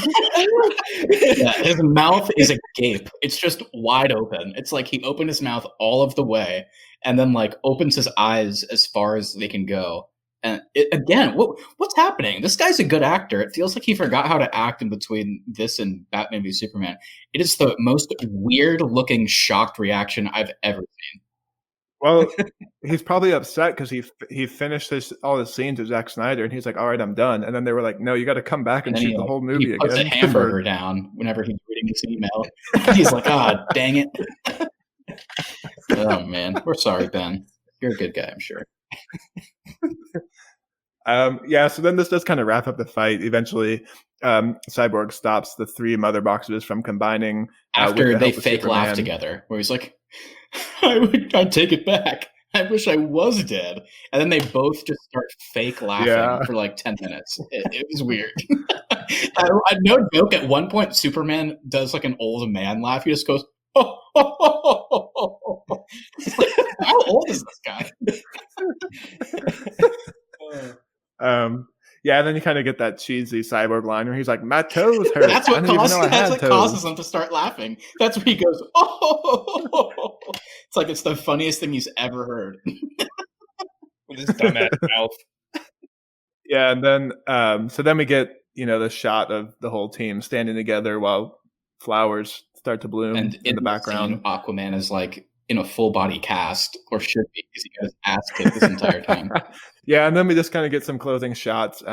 yeah, his mouth is agape. It's just wide open. It's like he opened his mouth all of the way and then like opens his eyes as far as they can go. And what's happening? This guy's a good actor. It feels like he forgot how to act in between this and Batman v Superman. It is the most weird looking shocked reaction I've ever seen. Well, he's probably upset because he finished all his scenes with Zack Snyder, and he's like, "All right, I'm done." And then they were like, "No, you got to come back and shoot the whole movie again." He puts again." a hamburger down whenever he's reading his email. He's like, "Ah, dang it!" Oh man, we're sorry, Ben. You're a good guy, I'm sure. Yeah, so then this does kind of wrap up the fight. Eventually, Cyborg stops the three mother boxes from combining after they fake laugh together, where he's like, I'd take it back. I wish I was dead. And then they both just start fake laughing for like 10 minutes. It was weird. No joke, at one point, Superman does like an old man laugh. He just goes, oh, oh, oh, oh, oh, oh. It's like, how old is this guy? Yeah, and then you kind of get that cheesy Cyborg line where he's like, "My toes hurt." That's what causes him to start laughing. That's when he goes, "Oh!" It's like it's the funniest thing he's ever heard. With his dumbass mouth. Yeah, and then so then we get the shot of the whole team standing together while flowers start to bloom and in the background. Scene, Aquaman is like in a full body cast, or should be, because he got his ass kicked this entire time. Yeah, and then we just kind of get some closing shots.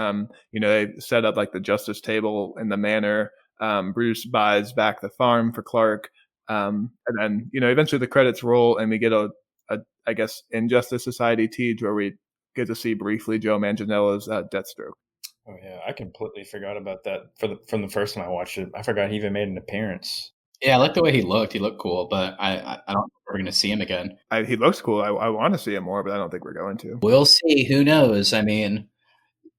They set up like the justice table in the manor. Bruce buys back the farm for Clark. And then, eventually the credits roll and we get a I guess, Injustice Society tease where we get to see briefly Joe Manganiello's Deathstroke. Oh, yeah. I completely forgot about that from the first time I watched it. I forgot he even made an appearance. Yeah, I like the way he looked. He looked cool, but I don't know if we're going to see him again. He looks cool. I want to see him more, but I don't think we're going to. We'll see. Who knows? I mean,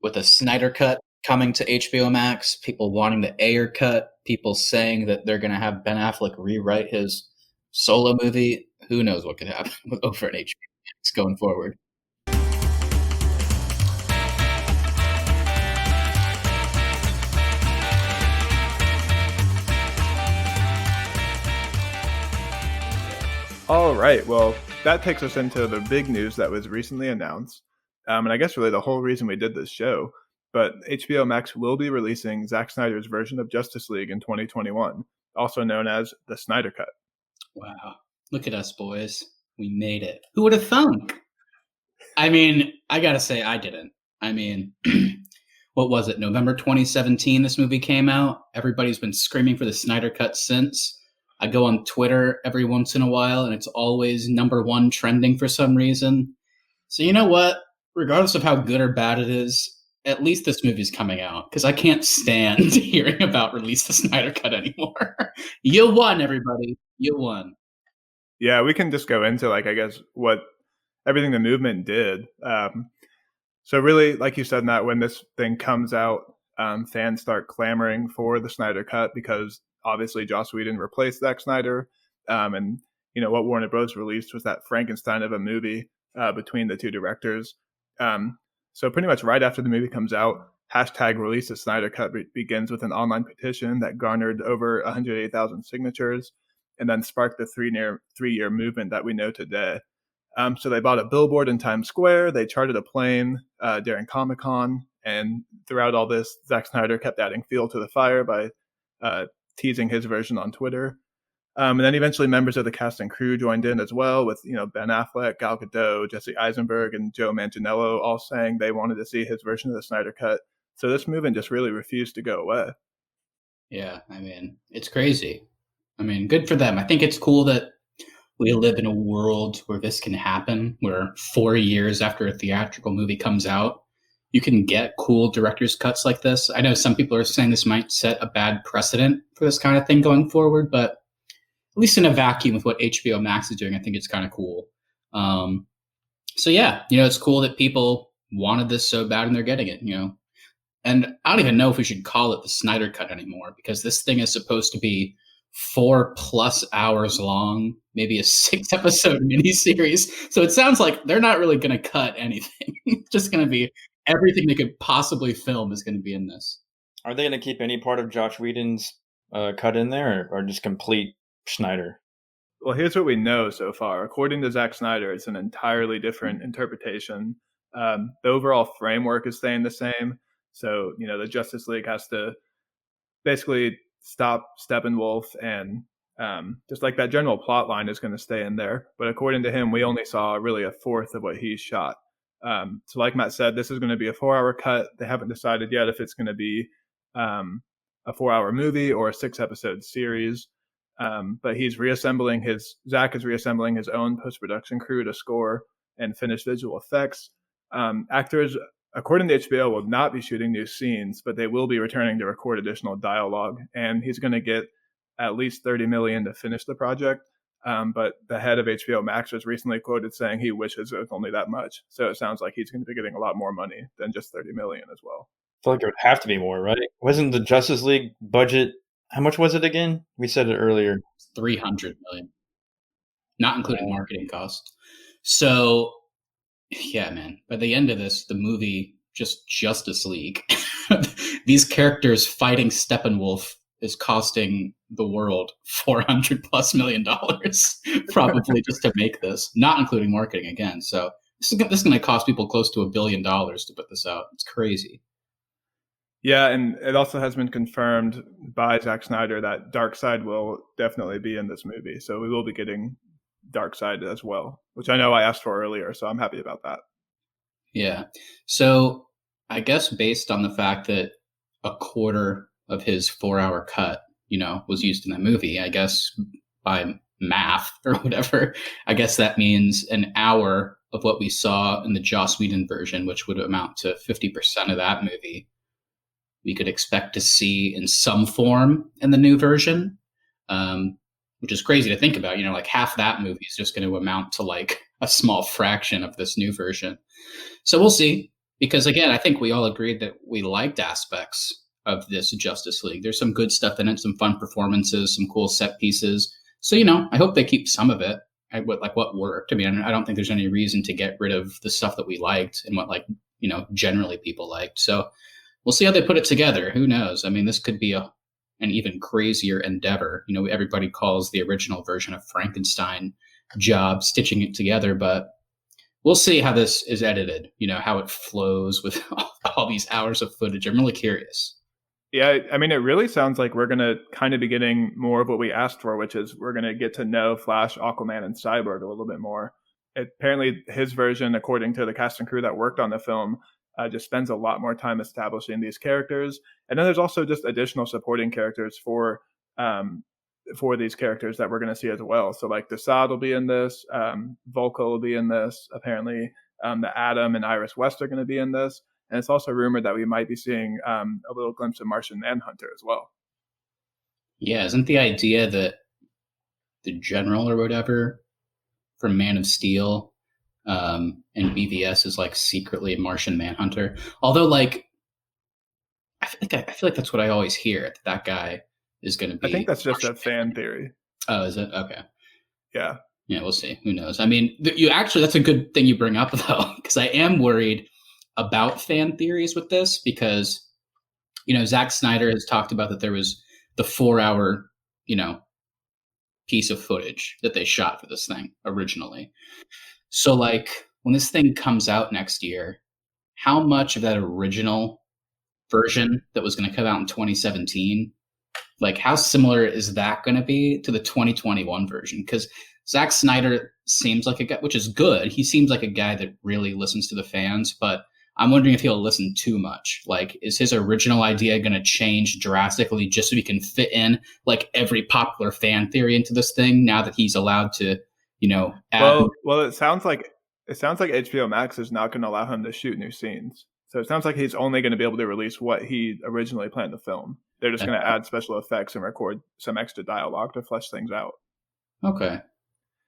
with a Snyder Cut coming to HBO Max, people wanting the Ayer cut, people saying that they're going to have Ben Affleck rewrite his solo movie. Who knows what could happen over at HBO Max going forward. All right. Well, that takes us into the big news that was recently announced. And I guess really the whole reason we did this show. But HBO Max will be releasing Zack Snyder's version of Justice League in 2021, also known as the Snyder Cut. Wow. Look at us, boys. We made it. Who would have thunk? I mean, I got to say, I didn't. I mean, what was it? November 2017, this movie came out. Everybody's been screaming for the Snyder Cut since. I go on Twitter every once in a while, and it's always #1 trending for some reason. So you know what? Regardless of how good or bad it is, at least this movie's coming out, because I can't stand hearing about release the Snyder Cut anymore. You won, everybody. You won. Yeah, we can just go into, I guess, what everything the movement did. So really, like you said, Matt, when this thing comes out, fans start clamoring for the Snyder Cut because obviously Joss Whedon replaced Zack Snyder. And, what Warner Bros. Released was that Frankenstein of a movie between the two directors. So pretty much right after the movie comes out, #release the Snyder Cut begins with an online petition that garnered over 180,000 signatures. and then sparked the three-year movement that we know today. So they bought a billboard in Times Square. They chartered a plane during Comic-Con. And throughout all this, Zack Snyder kept adding fuel to the fire by teasing his version on Twitter. And then eventually members of the cast and crew joined in as well with, Ben Affleck, Gal Gadot, Jesse Eisenberg, and Joe Manganiello all saying they wanted to see his version of the Snyder Cut. So this movement just really refused to go away. Yeah, I mean, it's crazy. I mean, good for them. I think it's cool that we live in a world where this can happen, where 4 years after a theatrical movie comes out, you can get cool director's cuts like this. I know some people are saying this might set a bad precedent for this kind of thing going forward, but at least in a vacuum with what HBO Max is doing, I think it's kind of cool. So yeah, it's cool that people wanted this so bad and they're getting it, And I don't even know if we should call it the Snyder Cut anymore, because this thing is supposed to be 4+ hours long, maybe a 6-episode miniseries. So it sounds like they're not really going to cut anything. It's just going to be everything they could possibly film is going to be in this. Are they going to keep any part of Josh Whedon's cut in there, or just complete Snyder? Well, here's what we know so far. According to Zack Snyder, it's an entirely different interpretation. The overall framework is staying the same. So, the Justice League has to basically stop Steppenwolf, and just like that general plot line is going to stay in there. But according to him, we only saw really a fourth of what he shot. So like Matt said, this is going to be a 4-hour cut. They haven't decided yet if it's going to be a 4-hour movie or a 6-episode series. But Zack is reassembling his own post-production crew to score and finish visual effects. Actors, according to HBO, will not be shooting new scenes, but they will be returning to record additional dialogue. And he's going to get at least $30 million to finish the project. But the head of HBO Max was recently quoted saying he wishes it was only that much. So it sounds like he's going to be getting a lot more money than just $30 million as well. I feel like it would have to be more, right? Wasn't the Justice League budget, how much was it again? We said it earlier. $300 million, not including marketing costs. So yeah, man, by the end of this, the movie, just Justice League, these characters fighting Steppenwolf is costing the world $400+ million, probably just to make this, not including marketing again. So this is going to cost people close to $1 billion to put this out. It's crazy. Yeah, and it also has been confirmed by Zack Snyder that Darkseid will definitely be in this movie. So we will be getting Darkseid as well, which I know I asked for earlier, so I'm happy about that. Yeah. So I guess based on the fact that a quarter of his 4-hour cut, was used in that movie, I guess by math or whatever, I guess that means an hour of what we saw in the Joss Whedon version, which would amount to 50% of that movie, we could expect to see in some form in the new version, which is crazy to think about. Like half that movie is just going to amount to like a small fraction of this new version. So we'll see, because again, I think we all agreed that we liked aspects of this Justice League. There's some good stuff in it, some fun performances, some cool set pieces. So, I hope they keep some of it, what worked. I mean, I don't think there's any reason to get rid of the stuff that we liked and what generally people liked. So we'll see how they put it together. Who knows? I mean, this could be an even crazier endeavor. Everybody calls the original version of Frankenstein job stitching it together, but we'll see how this is edited, how it flows with all these hours of footage. I'm really curious. Yeah, I mean, it really sounds like we're going to kind of be getting more of what we asked for, which is we're going to get to know Flash, Aquaman, and Cyborg a little bit more. Apparently, his version, according to the cast and crew that worked on the film, just spends a lot more time establishing these characters. And then there's also just additional supporting characters for these characters that we're going to see as well. So like Desaad will be in this, Volko will be in this. Apparently, the Atom and Iris West are going to be in this. And it's also rumored that we might be seeing a little glimpse of Martian Manhunter as well. Yeah, isn't the idea that the general or whatever from Man of Steel and BVS is like secretly a Martian Manhunter? Although, like, I feel like that's what I always hear, that guy is going to be. I think that's just a fan theory. Oh, is it? Okay. Yeah. Yeah, we'll see. Who knows? I mean, that's a good thing you bring up, though, because I am worried about fan theories with this, because, Zack Snyder has talked about that there was the 4-hour, piece of footage that they shot for this thing originally. So like when this thing comes out next year, how much of that original version that was going to come out in 2017, like how similar is that going to be to the 2021 version? Because Zack Snyder seems like a guy, which is good. He seems like a guy that really listens to the fans, but I'm wondering if he'll listen too much. Like, is his original idea going to change drastically just so he can fit in like every popular fan theory into this thing now that he's allowed to, add? Well, it sounds like HBO Max is not going to allow him to shoot new scenes. So it sounds like he's only going to be able to release what he originally planned to film. They're just going to add special effects and record some extra dialogue to flesh things out. Okay.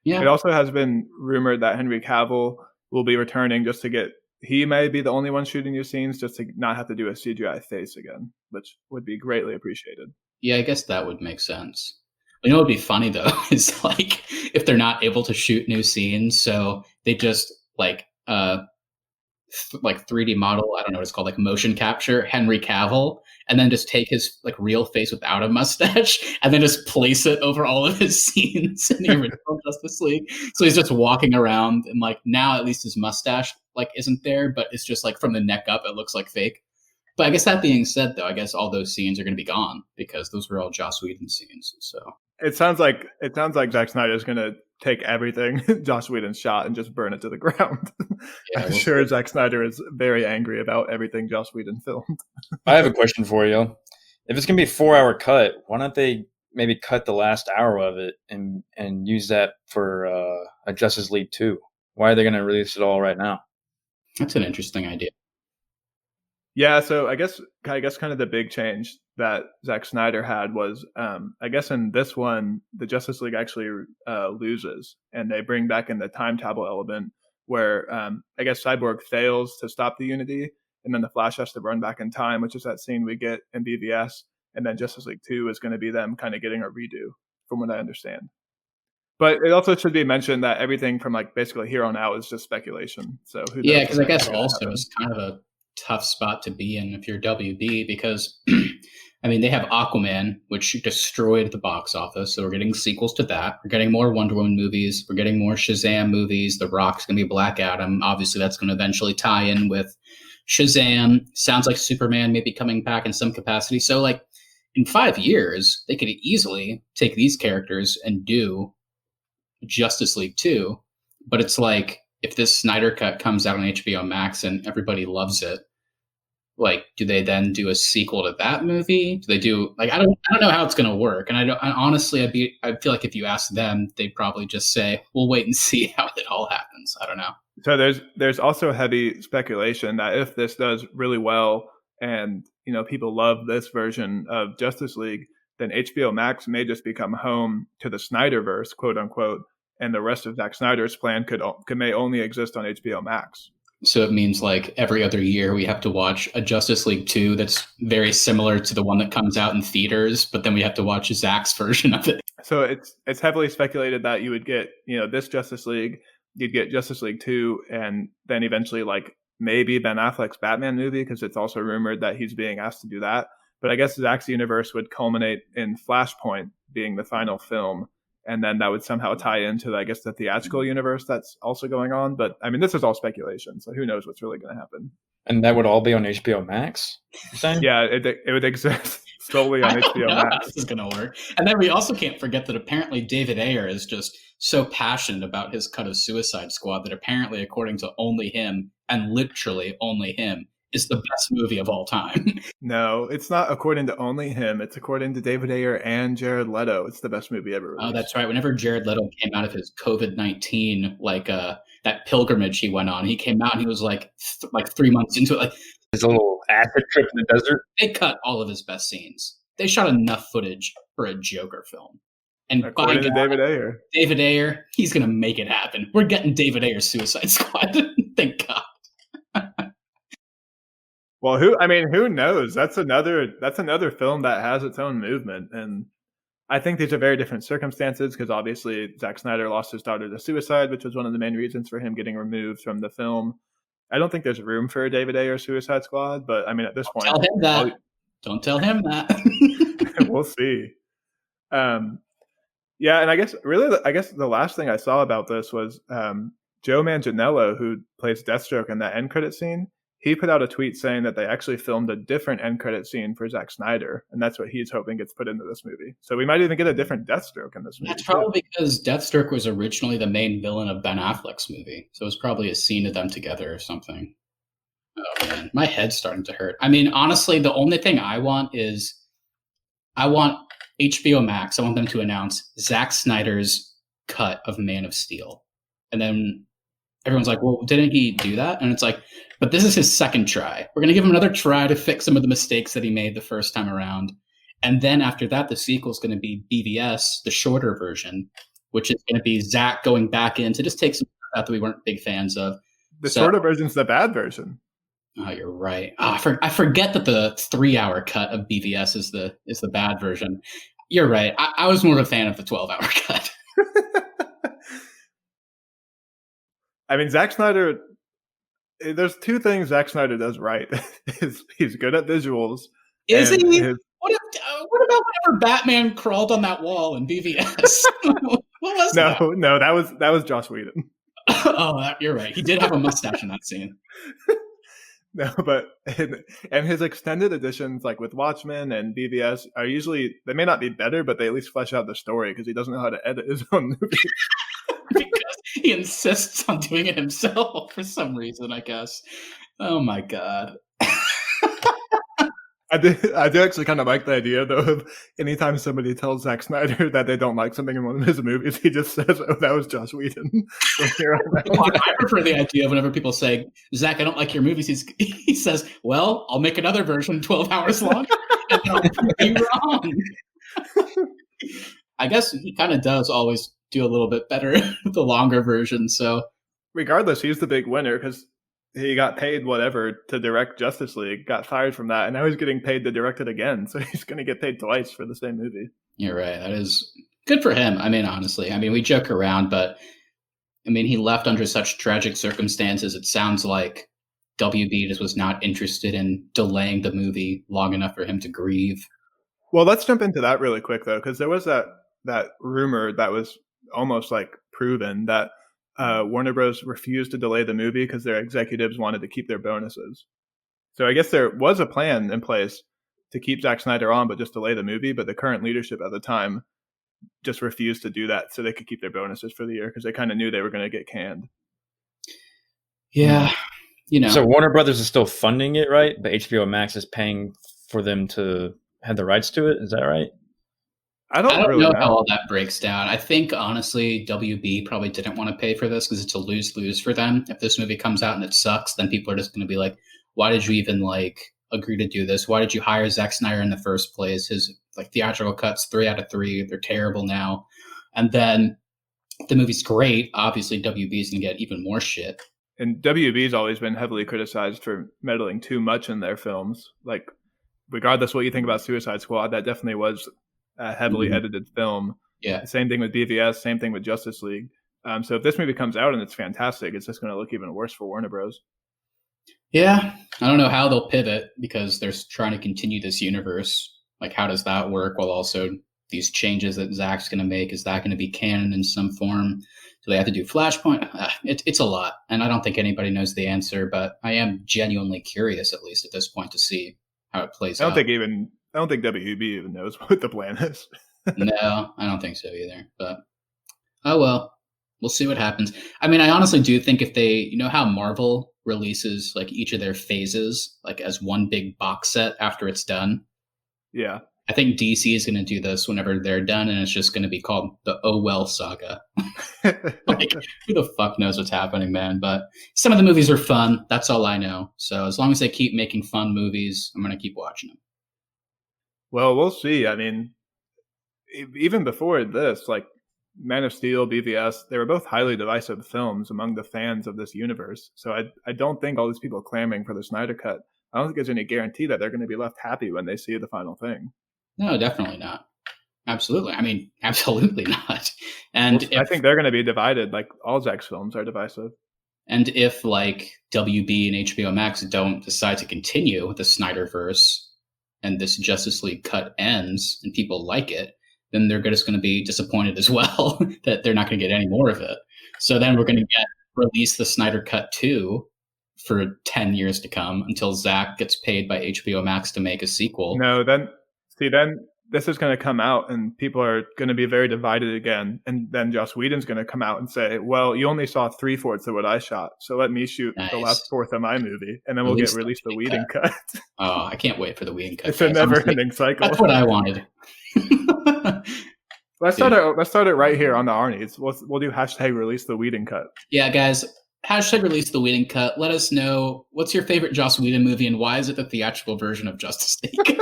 Yeah. It also has been rumored that Henry Cavill will be returning just to get. He may be the only one shooting new scenes just to not have to do a CGI face again, which would be greatly appreciated. Yeah, I guess that would make sense. You know what would be funny though is like if they're not able to shoot new scenes, so they just like 3D model, I don't know what it's called, like motion capture Henry Cavill, and then just take his like real face without a mustache, and then just place it over all of his scenes in the original Justice League. So he's just walking around, and like now at least his mustache like isn't there, but it's just like from the neck up, it looks like fake. But I guess that being said, though, I guess all those scenes are going to be gone because those were all Joss Whedon scenes. So it sounds like Zack Snyder is going to take everything Joss Whedon shot and just burn it to the ground. Yeah, I'm sure Zack Snyder is very angry about everything Joss Whedon filmed. I have a question for you. If it's going to be a 4-hour cut, why don't they maybe cut the last hour of it and use that for a Justice League 2? Why are they going to release it all right now? That's an interesting idea. Yeah, so I guess kind of the big change that Zack Snyder had was, I guess in this one, the Justice League actually loses, and they bring back in the time travel element where I guess Cyborg fails to stop the Unity, and then the Flash has to run back in time, which is that scene we get in BVS, and then Justice League 2 is going to be them kind of getting a redo, from what I understand. But it also should be mentioned that everything from like basically here on out is just speculation. So who knows? Yeah, because I guess also it's kind of a tough spot to be in if you're WB because I mean they have Aquaman, which destroyed the box office, so we're getting sequels to that. We're getting more Wonder Woman movies. We're getting more Shazam movies. The Rock's going to be Black Adam. Obviously, that's going to eventually tie in with Shazam. Sounds like Superman may be coming back in some capacity. So like in 5 years, they could easily take these characters and do Justice League 2, but it's like if this Snyder Cut comes out on HBO Max and everybody loves it, like, do they then do a sequel to that movie? Do they do like I don't know how it's going to work, and honestly I feel like if you ask them, they'd probably just say we'll wait and see how it all happens. I don't know. So there's also heavy speculation that if this does really well and people love this version of Justice League, then HBO Max may just become home to the Snyderverse, quote unquote, and the rest of Zack Snyder's plan may only exist on HBO Max. So it means like every other year we have to watch a Justice League 2 that's very similar to the one that comes out in theaters, but then we have to watch Zack's version of it. So it's heavily speculated that you would get, this Justice League, you'd get Justice League 2, and then eventually like maybe Ben Affleck's Batman movie, because it's also rumored that he's being asked to do that. But I guess Zack's universe would culminate in Flashpoint being the final film. And then that would somehow tie into, I guess, the theatrical universe that's also going on. But I mean, this is all speculation, so who knows what's really going to happen. And that would all be on HBO Max, you're saying? Yeah, it would exist solely on HBO Max. How this is going to work. And then we also can't forget that apparently David Ayer is just so passionate about his cut of Suicide Squad that apparently, according to only him, and literally only him, is the best movie of all time. No, it's not according to only him. It's according to David Ayer and Jared Leto. It's the best movie ever released. Oh, that's right. Whenever Jared Leto came out of his COVID-19, like that pilgrimage he went on, he came out and he was like 3 months into it. Like his little acid trip in the desert. They cut all of his best scenes. They shot enough footage for a Joker film. And according to David Ayer, he's going to make it happen. We're getting David Ayer's Suicide Squad. Thank God. Well, who knows? That's another film that has its own movement, and I think these are very different circumstances because obviously Zack Snyder lost his daughter to suicide, which was one of the main reasons for him getting removed from the film. I don't think there's room for a David Ayer Suicide Squad, but I mean, at this point, tell him that. Don't tell him that. We'll see. Yeah, and I guess the last thing I saw about this was Joe Manganiello, who plays Deathstroke in that end credit scene. He put out a tweet saying that they actually filmed a different end credit scene for Zack Snyder, and that's what he's hoping gets put into this movie. So we might even get a different Deathstroke in this movie. That's probably because Deathstroke was originally the main villain of Ben Affleck's movie, so it was probably a scene of them together or something. Oh man, my head's starting to hurt. I mean, honestly, the only thing I want HBO Max. I want them to announce Zack Snyder's cut of Man of Steel, and then everyone's like, "Well, didn't he do that?" And it's like, "But this is his second try. We're gonna give him another try to fix some of the mistakes that he made the first time around." And then after that, the sequel is going to be BVS, the shorter version, which is going to be Zack going back in to just take some stuff out that we weren't big fans of. The shorter version's the bad version. Oh, you're right. Oh, I forget that the 3-hour cut of BVS is the bad version. You're right. I was more of a fan of the 12-hour cut. I mean, Zack Snyder. There's two things Zack Snyder does right. He's good at visuals. Is he? What about whenever Batman crawled on that wall in BVS? What was that? No, that was Joss Whedon. Oh, you're right. He did have a mustache in that scene. No, but and his extended editions, like with Watchmen and BVS, are usually, they may not be better, but they at least flesh out the story because he doesn't know how to edit his own movie. Because he insists on doing it himself for some reason, I guess. Oh my god. I do actually kind of like the idea, though, of anytime somebody tells Zack Snyder that they don't like something in one of his movies, he just says, "Oh, that was Joss Whedon." I prefer the idea of whenever people say, "Zack, I don't like your movies," he says, "Well, I'll make another version 12 hours long, and I'll be wrong." I guess he kind of does always do a little bit better with the longer version, so... Regardless, he's the big winner, because he got paid whatever to direct Justice League, got fired from that, and now he's getting paid to direct it again. So he's going to get paid twice for the same movie. You're right. That is good for him. I mean, honestly, we joke around, but he left under such tragic circumstances. It sounds like WB just was not interested in delaying the movie long enough for him to grieve. Well, let's jump into that really quick, though, because there was that rumor that was almost like proven that Warner Bros. Refused to delay the movie because their executives wanted to keep their bonuses. So I guess there was a plan in place to keep Zack Snyder on, but just delay the movie. But the current leadership at the time just refused to do that so they could keep their bonuses for the year because they kind of knew they were going to get canned. Yeah. So Warner Brothers is still funding it, right? But HBO Max is paying for them to have the rights to it. Is that right? I don't really know how all that breaks down. I think, honestly, WB probably didn't want to pay for this because it's a lose-lose for them. If this movie comes out and it sucks, then people are just going to be like, why did you even, agree to do this? Why did you hire Zack Snyder in the first place? His, theatrical cuts, 3 out of 3, they're terrible now. And then if the movie's great, obviously WB is going to get even more shit. And WB's always been heavily criticized for meddling too much in their films. Regardless what you think about Suicide Squad, that definitely was a heavily edited film. Yeah. Same thing with BVS, same thing with Justice League. So if this movie comes out and it's fantastic, it's just going to look even worse for Warner Bros. Yeah. I don't know how they'll pivot because they're trying to continue this universe. How does that work? While also these changes that Zack's going to make, is that going to be canon in some form? Do they have to do Flashpoint? It's a lot. And I don't think anybody knows the answer, but I am genuinely curious, at least at this point, to see how it plays out. I don't think WB even knows what the plan is. No, I don't think so either. But, oh well, we'll see what happens. I honestly do think if they, how Marvel releases each of their phases as one big box set after it's done. Yeah. I think DC is going to do this whenever they're done, and it's just going to be called the Oh Well Saga. Who the fuck knows what's happening, man? But some of the movies are fun. That's all I know. So as long as they keep making fun movies, I'm going to keep watching them. Well, we'll see. Even before this, Man of Steel, BVS, they were both highly divisive films among the fans of this universe. So I don't think all these people clamoring for the Snyder Cut, I don't think there's any guarantee that they're going to be left happy when they see the final thing. No, definitely not. Absolutely. Absolutely not. And I think they're going to be divided, like all Zack's films are divisive. And if WB and HBO Max don't decide to continue with the Snyderverse and this Justice League cut ends and people like it, then they're just going to be disappointed as well that they're not going to get any more of it. So then we're going to release the Snyder Cut 2 for 10 years to come until Zack gets paid by HBO Max to make a sequel. No, then this is going to come out and people are going to be very divided again. And then Joss Whedon's going to come out and say, well, you only saw 3/4 of what I shot, so let me shoot the last fourth of my movie. And then we'll release the Whedon cut. Oh, I can't wait for the Whedon cut. It's a never-ending cycle. That's what I wanted. Let's start it right here on the Arnies. We'll do hashtag release the Whedon cut. Yeah, guys. Hashtag release the Whedon cut. Let us know what's your favorite Joss Whedon movie and why is it the theatrical version of Justice League?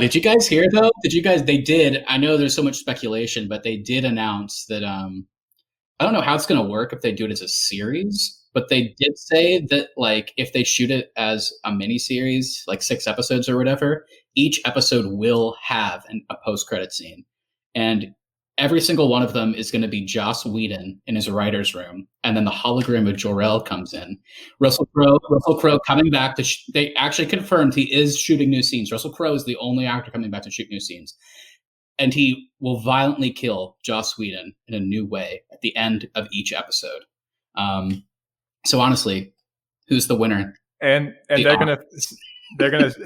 Did you guys hear though? They did. I know there's so much speculation, but they did announce that I don't know how it's going to work if they do it as a series, but they did say that like if they shoot it as a mini series, like 6 episodes or whatever, each episode will have a post-credit scene. And every single one of them is going to be Joss Whedon in his writer's room. And then the hologram of Jor-El comes in. Russell Crowe coming back they actually confirmed he is shooting new scenes. Russell Crowe is the only actor coming back to shoot new scenes. And he will violently kill Joss Whedon in a new way at the end of each episode. So honestly, who's the winner? And they're gonna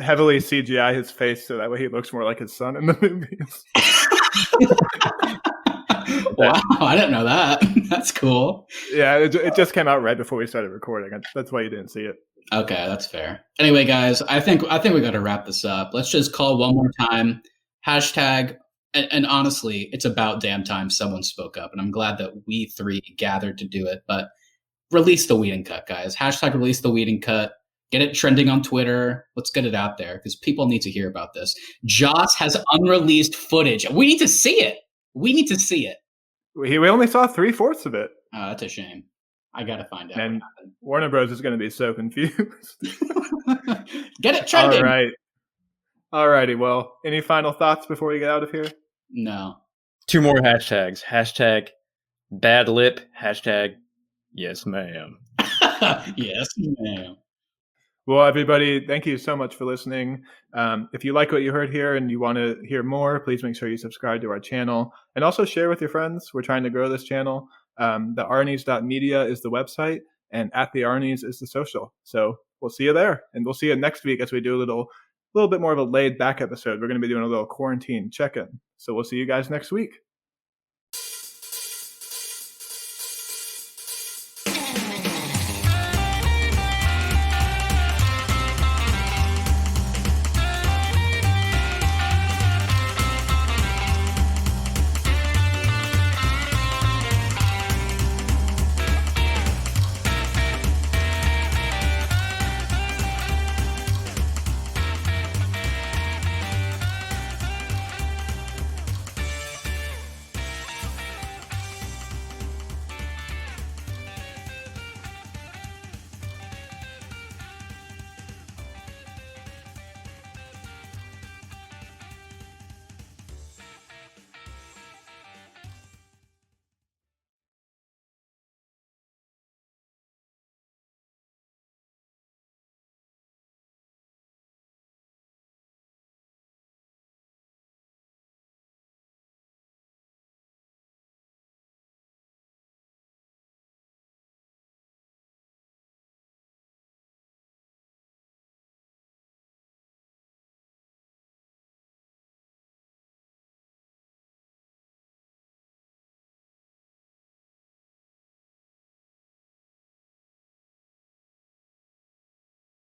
heavily CGI his face so that way he looks more like his son in the movies. Wow, I didn't know that. That's cool. Yeah, it just came out right before we started recording. That's why you didn't see it. Okay, that's fair. Anyway, guys, I think we got to wrap this up. Let's just call one more time. Hashtag, and honestly, it's about damn time someone spoke up, and I'm glad that we 3 gathered to do it. But release the Whedon cut, guys. Hashtag release the Whedon cut. Get it trending on Twitter. Let's get it out there because people need to hear about this. Joss has unreleased footage. We need to see it. We only saw 3/4 of it. Oh, that's a shame. I got to find out. And Warner Bros. Is going to be so confused. Get it trending. All right. All righty. Well, any final thoughts before we get out of here? No. 2 more hashtags. Hashtag bad lip. Hashtag yes, ma'am. Yes, ma'am. Well, everybody, thank you so much for listening. If you like what you heard here and you want to hear more, please make sure you subscribe to our channel and also share with your friends. We're trying to grow this channel. The Arnies.media is the website and at the Arnies is the social. So we'll see you there and we'll see you next week as we do a little bit more of a laid back episode. We're going to be doing a little quarantine check-in. So we'll see you guys next week.